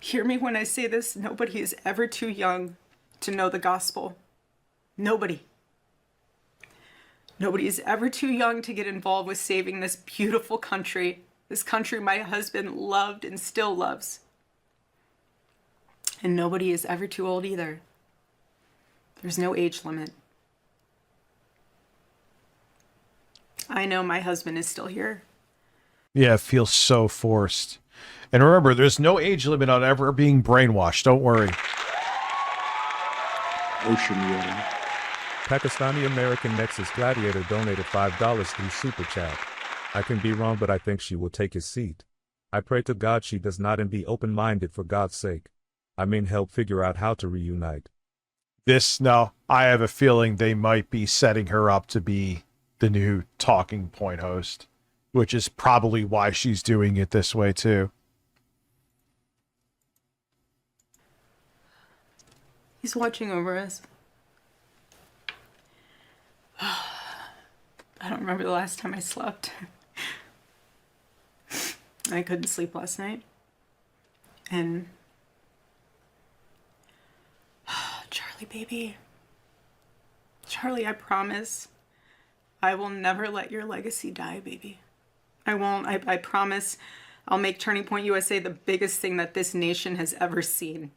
Hear me when I say this, nobody is ever too young to know the gospel. Nobody. Nobody is ever too young to get involved with saving this beautiful country. This country my husband loved and still loves. And nobody is ever too old either. There's no age limit. I know my husband is still here. Yeah, it feels so forced. And remember, there's no age limit on ever being brainwashed. Don't worry. Ocean water. Pakistani American Nexus Gladiator donated $5 through Super Chat. I can be wrong, but I think she will take his seat. I pray to God she does not, and be open-minded for God's sake. I mean, help figure out how to reunite. No, I have a feeling they might be setting her up to be the new talking point host, which is probably why she's doing it this way too. He's watching over us. I don't remember the last time I slept. I couldn't sleep last night. And Charlie, baby. Charlie, I promise I will never let your legacy die, baby. I won't. I promise I'll make Turning Point USA the biggest thing that this nation has ever seen.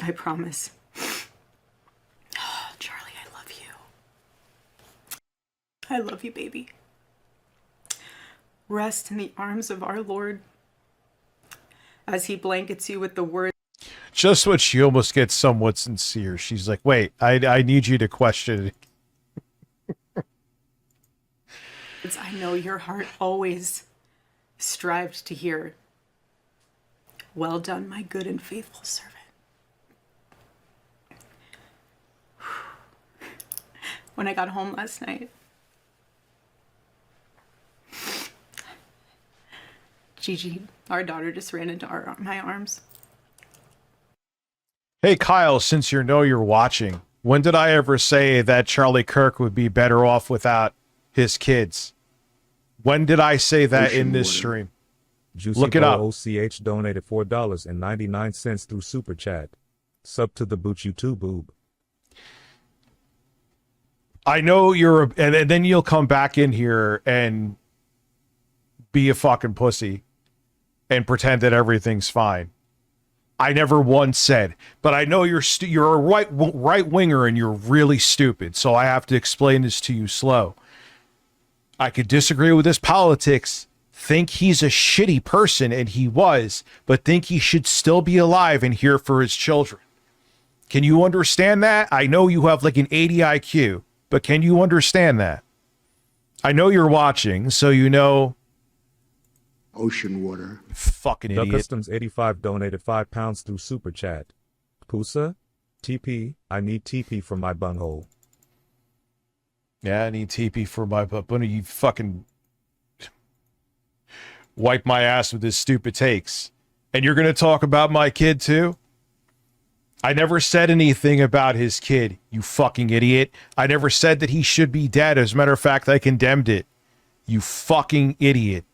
I promise. Charlie, I love you. I love you, baby. Rest in the arms of our Lord as he blankets you with the words. Just when she almost gets somewhat sincere, she's like, wait, I need you to question it. I know your heart always strived to hear. Well done, my good and faithful servant. When I got home last night, Gigi, our daughter, just ran into my arms. Hey, Kyle, since you're watching, when did I ever say that Charlie Kirk would be better off without his kids? When did I say that in this stream? Juicy Look it up. OCH donated $4.99 through Super Chat. Sub to the boot you too, boob. I know and then you'll come back in here and be a fucking pussy and pretend that everything's fine. I never once said, but I know you're a right winger and you're really stupid. So I have to explain this to you slow. I could disagree with his politics, think he's a shitty person, and he was, but think he should still be alive and here for his children. Can you understand that? I know you have like an 80 IQ, but can you understand that? I know you're watching, so you know. Ocean water. Fucking The idiot. Customs 85 donated £5 through Super Chat. Pusa, TP, I need TP for my bunghole. Yeah, I need TP for my butt. You fucking wipe my ass with his stupid takes. And you're going to talk about my kid too? I never said anything about his kid, you fucking idiot. I never said that he should be dead. As a matter of fact, I condemned it. You fucking idiot.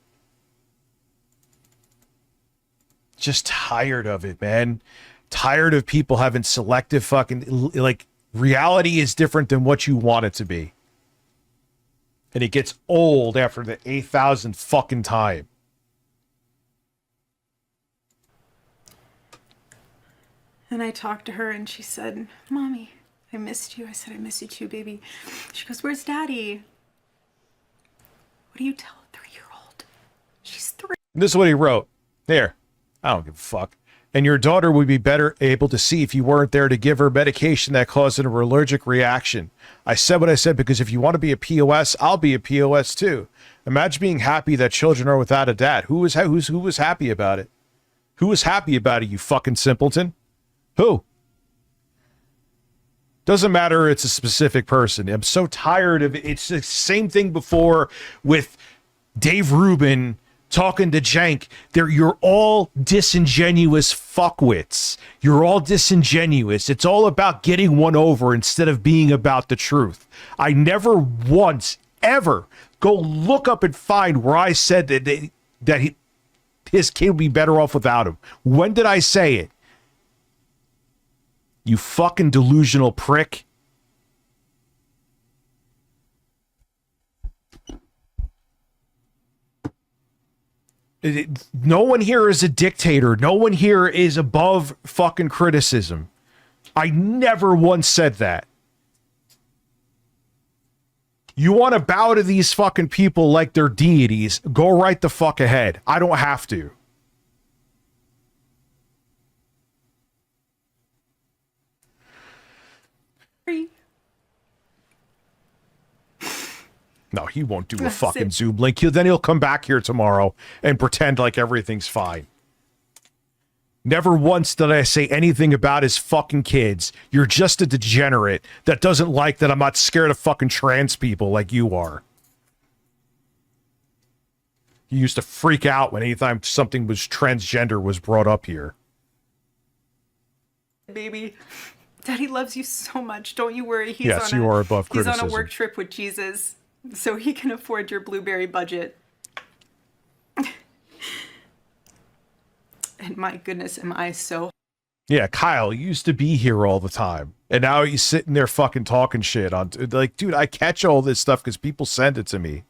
Just tired of it, man. Tired of people having selective fucking, like, reality is different than what you want it to be. And it gets old after the 8,000th fucking time. And I talked to her and she said, Mommy, I missed you. I said, I miss you too, baby. She goes, where's Daddy? What do you tell a 3-year-old? She's 3. This is what he wrote. There. I don't give a fuck. And your daughter would be better able to see if you weren't there to give her medication that caused an allergic reaction. I said what I said because if you want to be a POS, I'll be a POS too. Imagine being happy that children are without a dad. Who was happy about it? Who was happy about it, you fucking simpleton? Who? Doesn't matter, it's a specific person. I'm so tired of it. It's the same thing before with Dave Rubin talking to Jank. You're all disingenuous fuckwits. You're all disingenuous. It's all about getting one over instead of being about the truth. I never once, ever, go look up and find where I said that his kid would be better off without him. When did I say it? You fucking delusional prick. No one here is a dictator. No one here is above fucking criticism. I never once said that. You want to bow to these fucking people like they're deities? Go right the fuck ahead. I don't have to. No, he won't do a fucking Zoom link. Then he'll come back here tomorrow and pretend like everything's fine. Never once did I say anything about his fucking kids. You're just a degenerate that doesn't like that I'm not scared of fucking trans people like you are. You used to freak out when anytime something was transgender was brought up here. Baby, Daddy loves you so much. Don't you worry. Yes, you are above criticism. He's on a work trip with Jesus, so he can afford your blueberry budget. And my goodness, am I so... Yeah, Kyle used to be here all the time. And now he's sitting there fucking talking shit on... Like, dude, I catch all this stuff because people send it to me.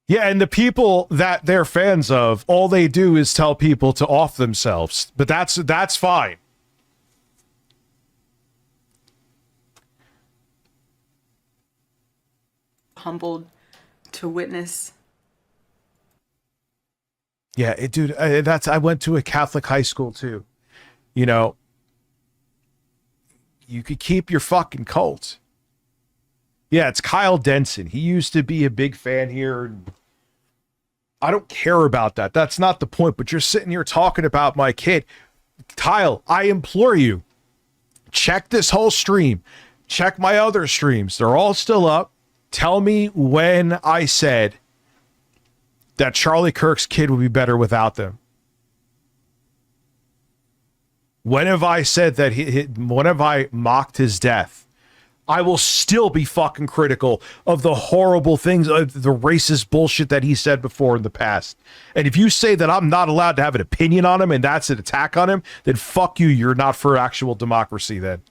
Yeah, and the people that they're fans of, all they do is tell people to off themselves. But that's fine. humbled to witness. Yeah, dude, I went to a Catholic high school too. You know, you could keep your fucking cult. Yeah, it's Kyle Denson. He used to be a big fan here. I don't care about that. That's not the point, but you're sitting here talking about my kid. Kyle, I implore you, check this whole stream. Check my other streams. They're all still up. Tell me when I said that Charlie Kirk's kid would be better without them. When have I said that when have I mocked his death? I will still be fucking critical of the horrible things, of the racist bullshit that he said before in the past. And if you say that I'm not allowed to have an opinion on him and that's an attack on him, then fuck you. You're not for actual democracy then.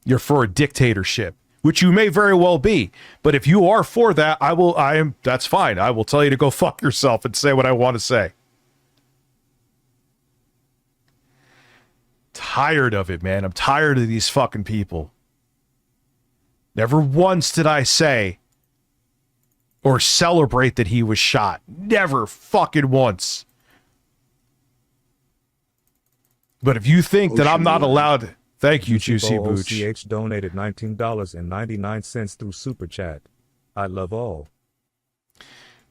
You're for a dictatorship, which you may very well be. But if you are for that, that's fine. I will tell you to go fuck yourself and say what I want to say. Tired of it, man. I'm tired of these fucking people. Never once did I say or celebrate that he was shot. Never fucking once. But if you think that I'm not allowed... Thank you, Juicy Booch. OCH donated $19.99 through Super Chat. I love all.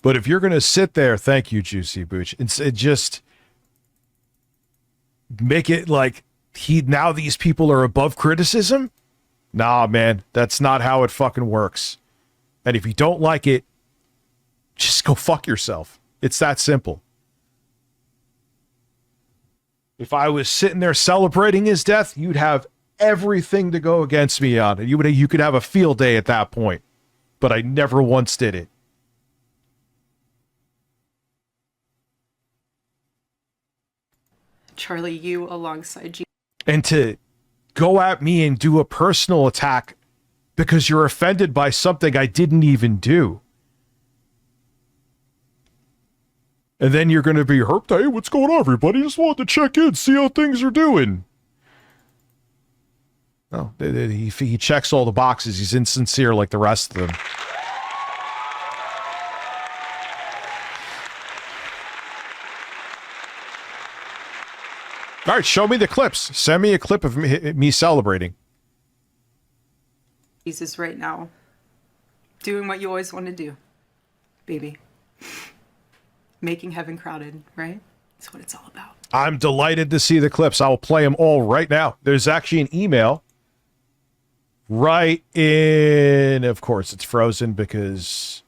But if you're going to sit there, thank you, Juicy Booch, and just make it like now these people are above criticism? Nah, man, that's not how it fucking works. And if you don't like it, just go fuck yourself. It's that simple. If I was sitting there celebrating his death, you'd have everything to go against me on it. You could have a field day at that point. But I never once did it. Charlie, you alongside you. And to go at me and do a personal attack because you're offended by something I didn't even do. And then you're going to be hurt. Hey, what's going on, everybody? Just wanted to check in, see how things are doing. Oh, he checks all the boxes. He's insincere like the rest of them. All right, show me the clips. Send me a clip of me celebrating. Jesus right now. Doing what you always want to do. Baby. Making heaven crowded, right? That's what it's all about. I'm delighted to see the clips. I will play them all right now. There's actually an email right in... Of course, it's frozen because...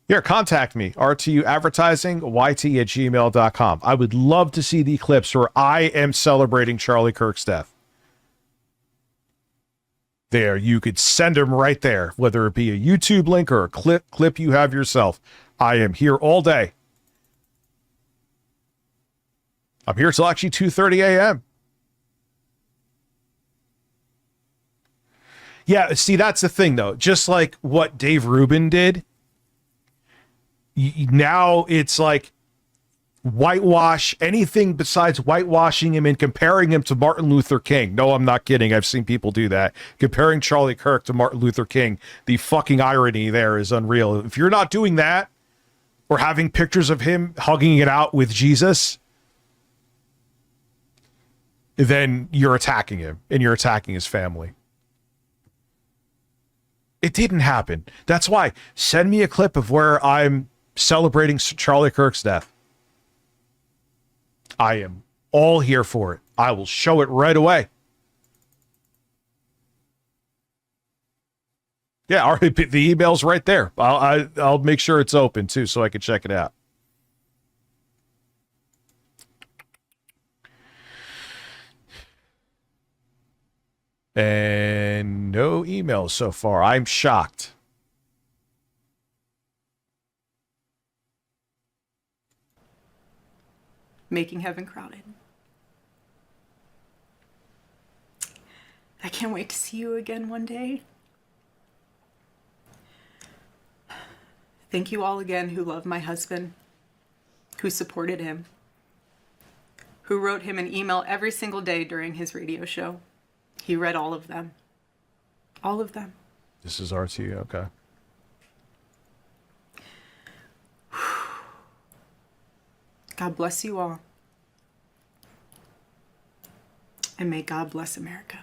Here, contact me. RTU Advertising, YT@gmail.com. I would love to see the clips where I am celebrating Charlie Kirk's death. There, you could send them right there, whether it be a YouTube link or a clip you have yourself. I am here all day. I'm here till actually 2:30 a.m. Yeah, see, that's the thing, though. Just like what Dave Rubin did, now it's like whitewash anything besides whitewashing him and comparing him to Martin Luther King. No, I'm not kidding. I've seen people do that. Comparing Charlie Kirk to Martin Luther King. The fucking irony there is unreal. If you're not doing that or having pictures of him hugging it out with Jesus, then you're attacking him and you're attacking his family. It didn't happen. That's why. Send me a clip of where I'm celebrating Charlie Kirk's death. I am all here for it. I will show it right away. Yeah, already, the email's right there. I'll make sure it's open too so I can check it out. And no emails so far. I'm shocked. Making heaven crowded. I can't wait to see you again one day. Thank you all again who love my husband, who supported him, who wrote him an email every single day during his radio show. He read all of them. All of them. This is RT, okay. God bless you all. And may God bless America.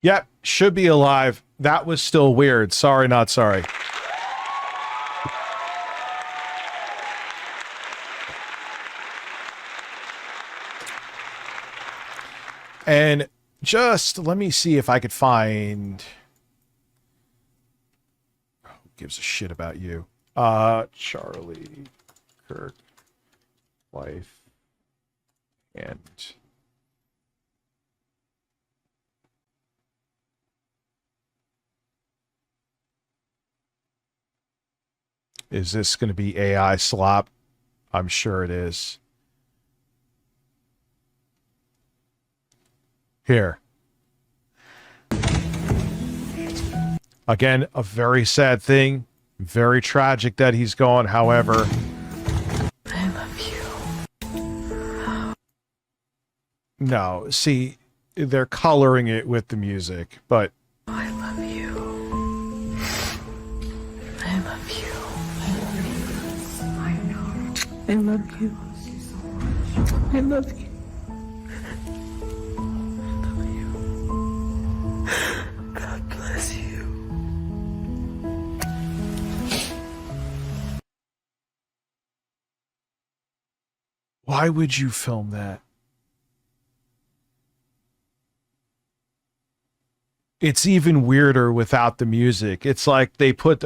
Yep, should be alive. That was still weird. Sorry, not sorry. And just let me see if I could find... Who gives a shit about you? Charlie Kirk, wife, and... Is this going to be AI slop? I'm sure it is. Here. Again, a very sad thing. Very tragic that he's gone. However, I love you. No, see, they're coloring it with the music, but I love you. I love you. I know. I love you. I love you. God bless you. why would you film that? It's even weirder without the music. It's like they put,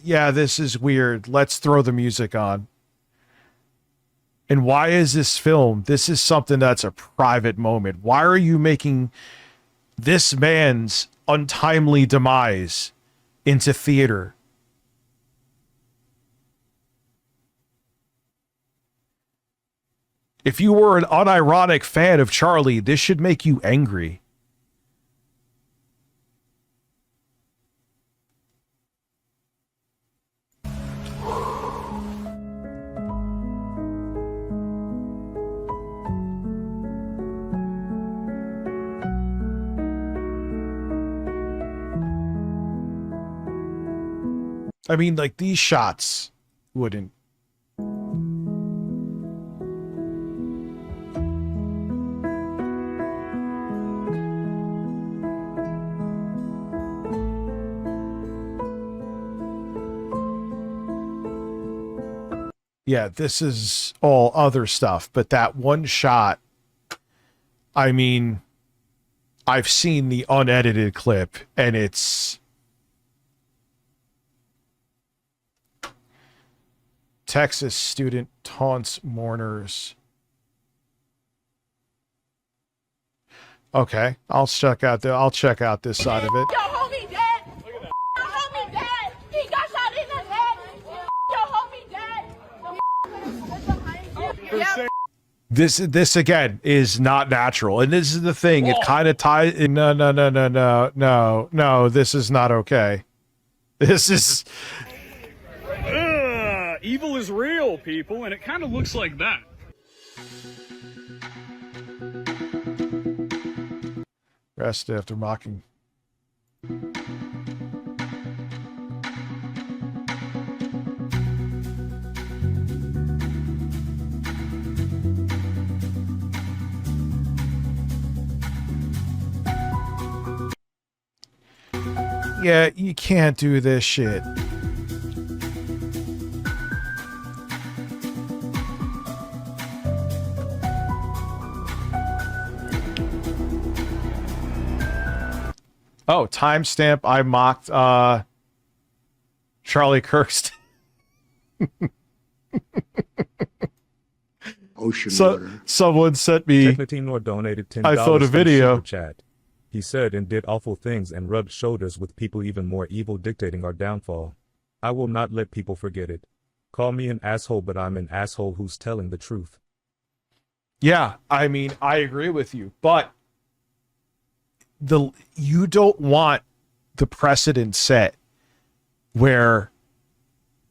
yeah, this is weird. Let's throw the music on. And why is this filmed? This is something that's a private moment. Why are you making this man's untimely demise into theater? If you were an unironic fan of Charlie, this should make you angry. I mean, like, these shots wouldn't. Yeah, this is all other stuff, but that one shot, I mean, I've seen the unedited clip, and it's... Texas student taunts mourners. Okay, I'll check out this side of it. Your homie dead. Your homie dead. He got shot in the head. Your homie dead. This again is not natural, and this is the thing. It kind of ties. No. This is not okay. This is. Evil is real, people, and it kind of looks like that. Rest after mocking. Yeah, you can't do this shit. Oh, timestamp. I mocked Charlie Kirks. Ocean So water. someone sent me. Technotenor donated $10 I thought a for the video. super chat. He said and did awful things and rubbed shoulders with people even more evil dictating our downfall. I will not let people forget it. Call me an asshole, but I'm an asshole who's telling the truth. Yeah, I mean, I agree with you, but you don't want the precedent set where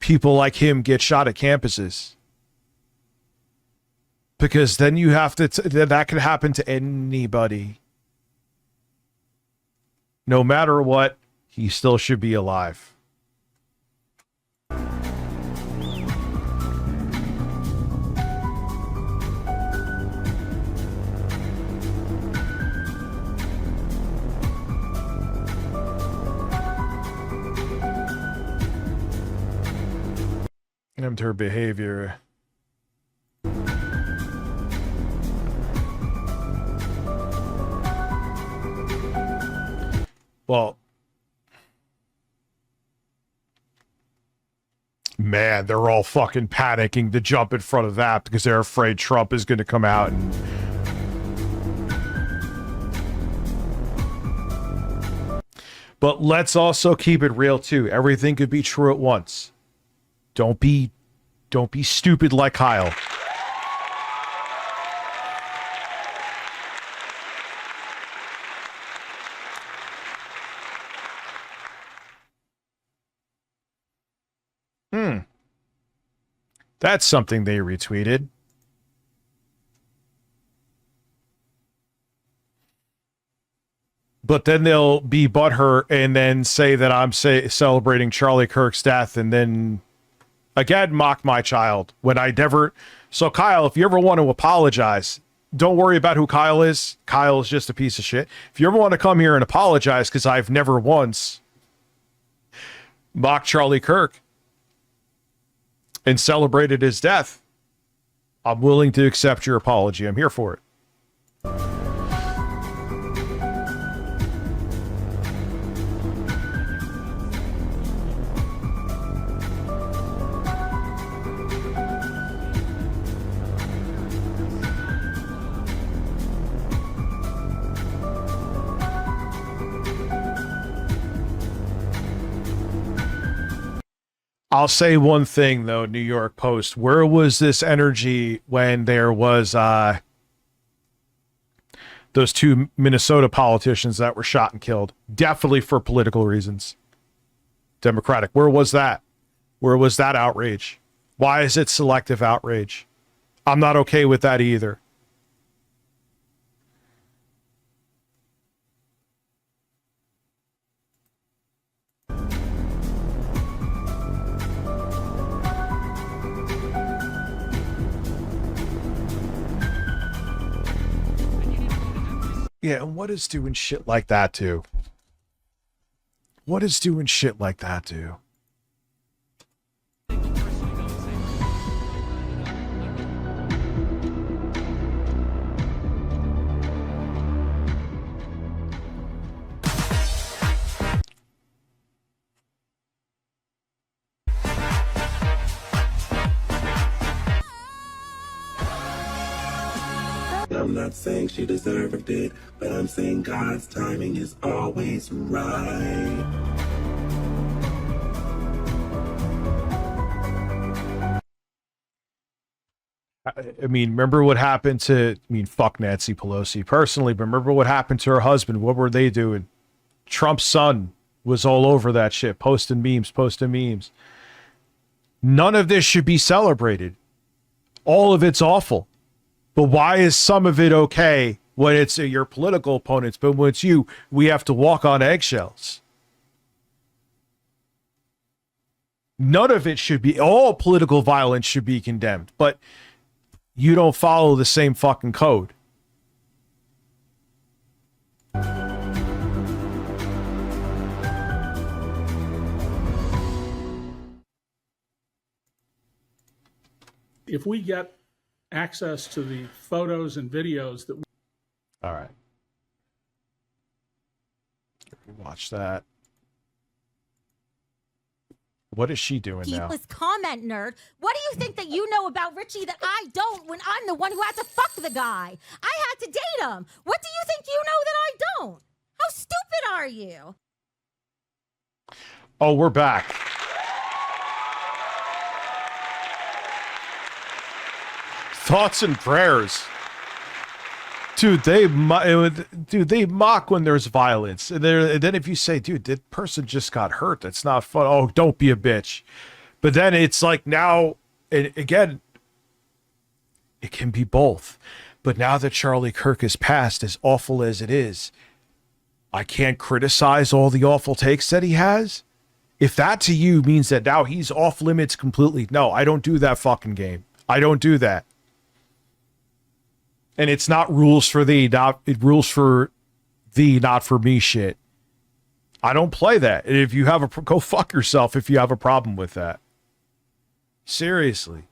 people like him get shot at campuses, because then you have to that could happen to anybody. No matter what, he still should be alive. And her behavior. Well, man, they're all fucking panicking to jump in front of that because they're afraid Trump is going to come out and... But let's also keep it real too. Everything could be true at once. Don't be stupid like Kyle. That's something they retweeted. But then they'll be butthurt and then say that I'm celebrating Charlie Kirk's death and then again mock my child when I never... So Kyle, if you ever want to apologize, don't worry about who Kyle is. Kyle is just a piece of shit. If you ever want to come here and apologize because I've never once mocked Charlie Kirk and celebrated his death, I'm willing to accept your apology. I'm here for it. I'll say one thing though, New York Post. Where was this energy when there was those two Minnesota politicians that were shot and killed? Definitely for political reasons. Democratic. Where was that? Where was that outrage? Why is it selective outrage? I'm not okay with that either. Yeah, and what is doing shit like that do? What is doing shit like that do? I'm not saying she deserved it, but I'm saying God's timing is always right. I mean, remember what happened to, fuck Nancy Pelosi personally, but remember what happened to her husband. What were they doing? Trump's son was all over that shit, posting memes. None of this should be celebrated. All of it's awful. But why is some of it okay when it's your political opponents, but when it's you, we have to walk on eggshells? None of it should be, all political violence should be condemned, but you don't follow the same fucking code. If we get access to the photos and videos that... All right. Watch that. What is she doing now? Keepless comment, nerd. What do you think that you know about Richie that I don't when I'm the one who had to fuck the guy? I had to date him. What do you think you know that I don't? How stupid are you? Oh, we're back. Thoughts and prayers. Dude, they mock when there's violence. And then if you say, dude, that person just got hurt, that's not fun. Oh, don't be a bitch. But then it's like now, and again, it can be both. But now that Charlie Kirk is passed, as awful as it is, I can't criticize all the awful takes that he has. If that to you means that now he's off limits completely, no, I don't do that fucking game. I don't do that. And it's not rules for thee, it rules for thee, not for me shit. I don't play that. And if you have go fuck yourself if you have a problem with that. Seriously.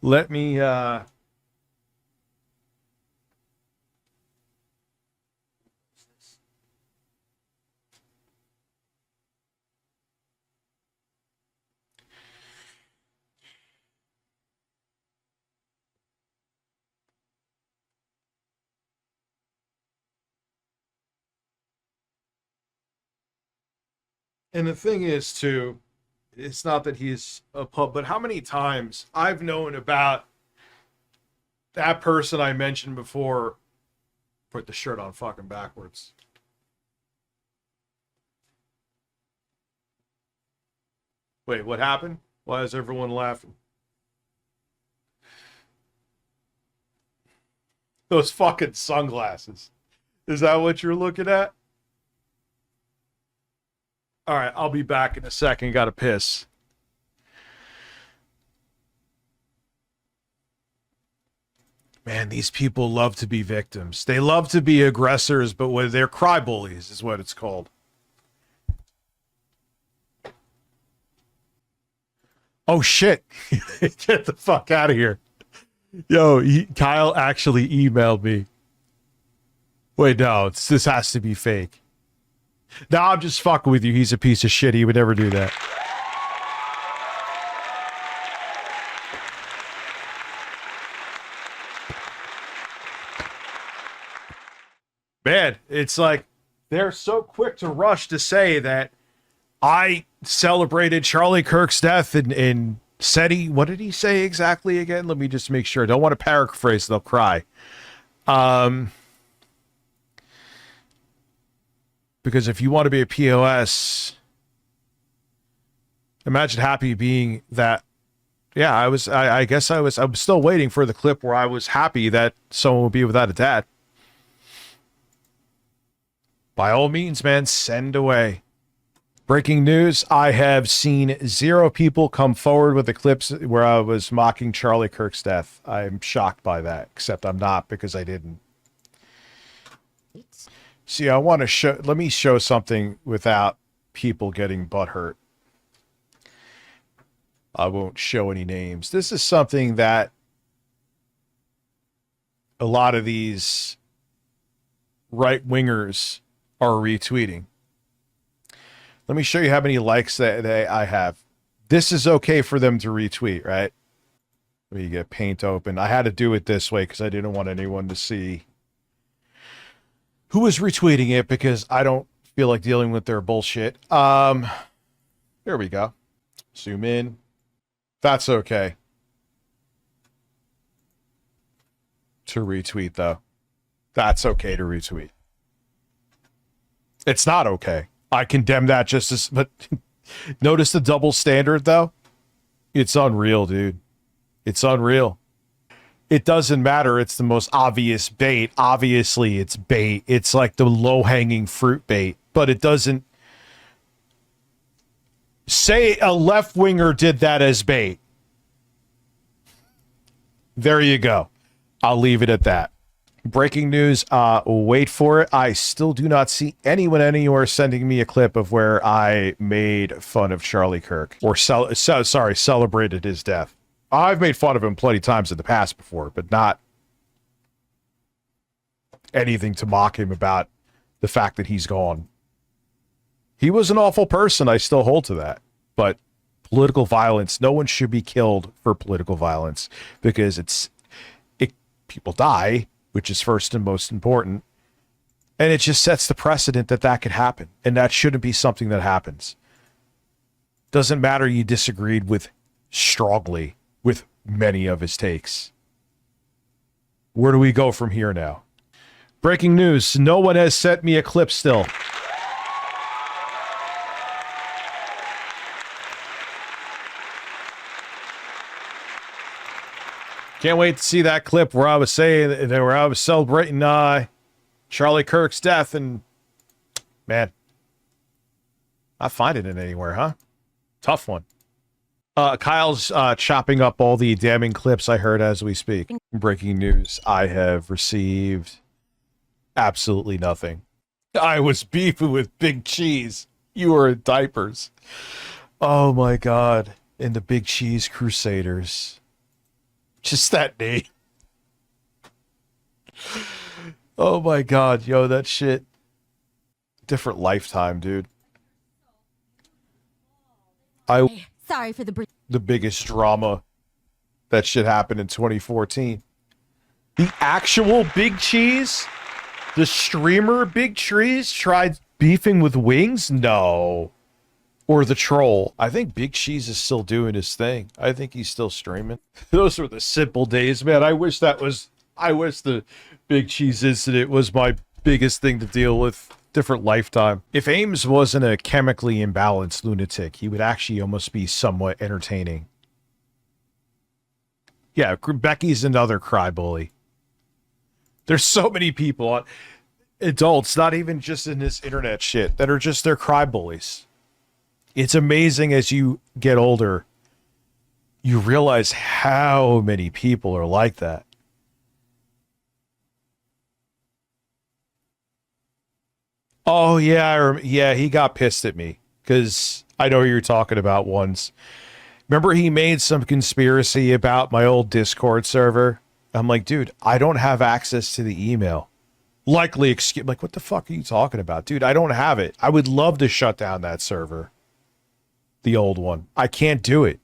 Let me, and the thing is, too, it's not that he's a pub, but how many times I've known about that person I mentioned before. Put the shirt on fucking backwards. Wait, what happened? Why is everyone laughing? Those fucking sunglasses. Is that what you're looking at? All right, I'll be back in a second. Gotta piss. Man, these people love to be victims. They love to be aggressors, but when they're cry bullies is what it's called. Oh, shit. Get the fuck out of here. Yo, Kyle actually emailed me. Wait, no, this has to be fake. No, I'm just fucking with you. He's a piece of shit. He would never do that. Man, it's like they're so quick to rush to say that I celebrated Charlie Kirk's death and said he, what did he say exactly again? Let me just make sure. I don't want to paraphrase, they'll cry. Because if you want to be a POS, imagine happy being that. Yeah, I guess I'm still waiting for the clip where I was happy that someone would be without a dad. By all means, man, send away. Breaking news, I have seen 0 people come forward with the clips where I was mocking Charlie Kirk's death. I'm shocked by that, except I'm not because I didn't. See, I want to show, let me show something without people getting butthurt. I won't show any names. This is something that a lot of these right-wingers are retweeting. Let me show you how many likes that I have. This is okay for them to retweet, right? Let me get Paint open. I had to do it this way because I didn't want anyone to see who was retweeting it because I don't feel like dealing with their bullshit. There we go. Zoom in. That's okay to retweet, though. That's okay to retweet. It's not okay. I condemn that just as, but notice the double standard, though. It's unreal, dude. It's unreal. It doesn't matter. It's the most obvious bait. Obviously, it's bait. It's like the low-hanging fruit bait, but it doesn't. Say a left-winger did that as bait. There you go. I'll leave it at that. Breaking news, wait for it. I still do not see anyone anywhere sending me a clip of where I made fun of Charlie Kirk or celebrated his death. I've made fun of him plenty of times in the past before, but not anything to mock him about the fact that he's gone. He was an awful person. I still hold to that. But political violence, no one should be killed for political violence because people die, which is first and most important. And it just sets the precedent that could happen. And that shouldn't be something that happens. Doesn't matter you disagreed with strongly with many of his takes. Where do we go from here now? Breaking news. No one has sent me a clip still. Can't wait to see that clip where I was saying that where I was celebrating Charlie Kirk's death, and man, not finding it anywhere, huh? Tough one. Kyle's chopping up all the damning clips I heard as we speak. Breaking news. I have received absolutely nothing. I was beefing with Big Cheese. You were in diapers. Oh my God. And the Big Cheese Crusaders. Just that name. Oh my God. Yo, that shit. Different lifetime, dude. Sorry for the biggest drama that shit happened in 2014. The actual Big Cheese? The streamer Big Cheese tried beefing with Wings? No. Or the troll. I think Big Cheese is still doing his thing. I think he's still streaming. Those were the simple days, man. I wish the Big Cheese incident was my biggest thing to deal with. Different lifetime. If Ames wasn't a chemically imbalanced lunatic, he would actually almost be somewhat entertaining. Yeah, Becky's another crybaby. There's so many people, adults, not even just in this internet shit, that are just their crybullies. It's amazing as you get older, you realize how many people are like that. Oh, yeah, he got pissed at me, because I know who you're talking about once. Remember he made some conspiracy about my old Discord server? I'm like, dude, I don't have access to the email. Likely excuse, like, what the fuck are you talking about? Dude, I don't have it. I would love to shut down that server. The old one. I can't do it.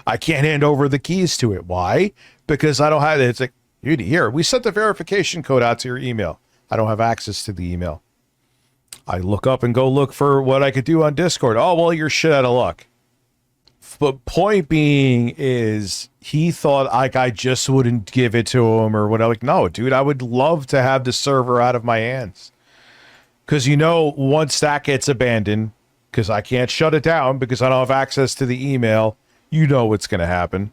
I can't hand over the keys to it. Why? Because I don't have it. It's like, here, we sent the verification code out to your email. I don't have access to the email. I look up and go look for what I could do on Discord. Oh, well, you're shit out of luck. But point being is he thought like I just wouldn't give it to him or what. I'm like, no, dude, I would love to have the server out of my hands. Because, you know, once that gets abandoned, because I can't shut it down because I don't have access to the email, you know what's going to happen.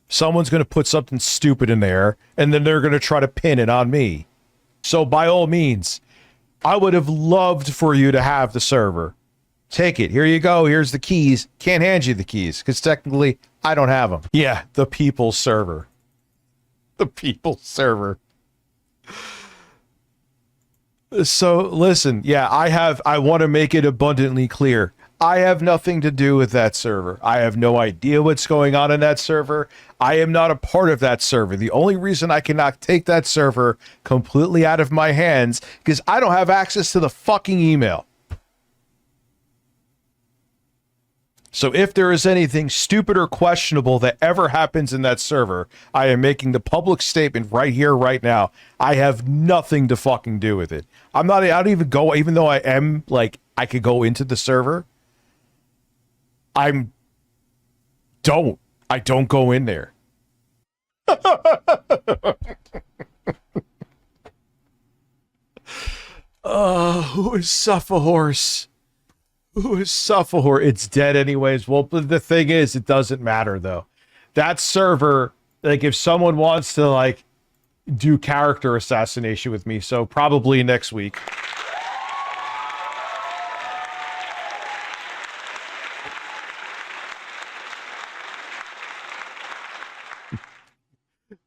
Someone's going to put something stupid in there, and then they're going to try to pin it on me. So by all means, I would have loved for you to have the server. Take it. Here you go. Here's the keys. Can't hand you the keys because technically I don't have them. Yeah, the people's server. The people's server. So listen, yeah, I want to make it abundantly clear. I have nothing to do with that server. I have no idea what's going on in that server. I am not a part of that server. The only reason I cannot take that server completely out of my hands because I don't have access to the fucking email. So if there is anything stupid or questionable that ever happens in that server, I am making the public statement right here, right now. I have nothing to fucking do with it. I don't even go, even though I am, like, I could go into the server. I don't go in there. Who is Suffahorse? Who is Suffahorse? It's dead anyways. Well, but the thing is, it doesn't matter though. That server, like if someone wants to like do character assassination with me, so probably next week.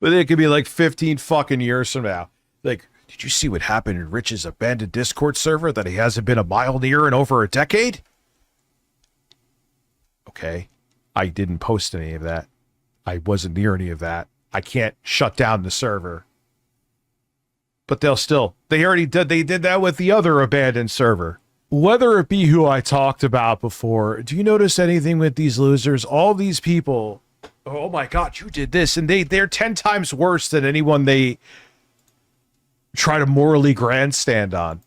But it could be like 15 fucking years from now. Like, did you see what happened in Rich's abandoned Discord server that he hasn't been a mile near in over a decade? Okay. I didn't post any of that. I wasn't near any of that. I can't shut down the server. But they already did that with the other abandoned server. Whether it be who I talked about before, do you notice anything with these losers? All these people, oh my God, you did this, and they're 10 times worse than anyone they try to morally grandstand on.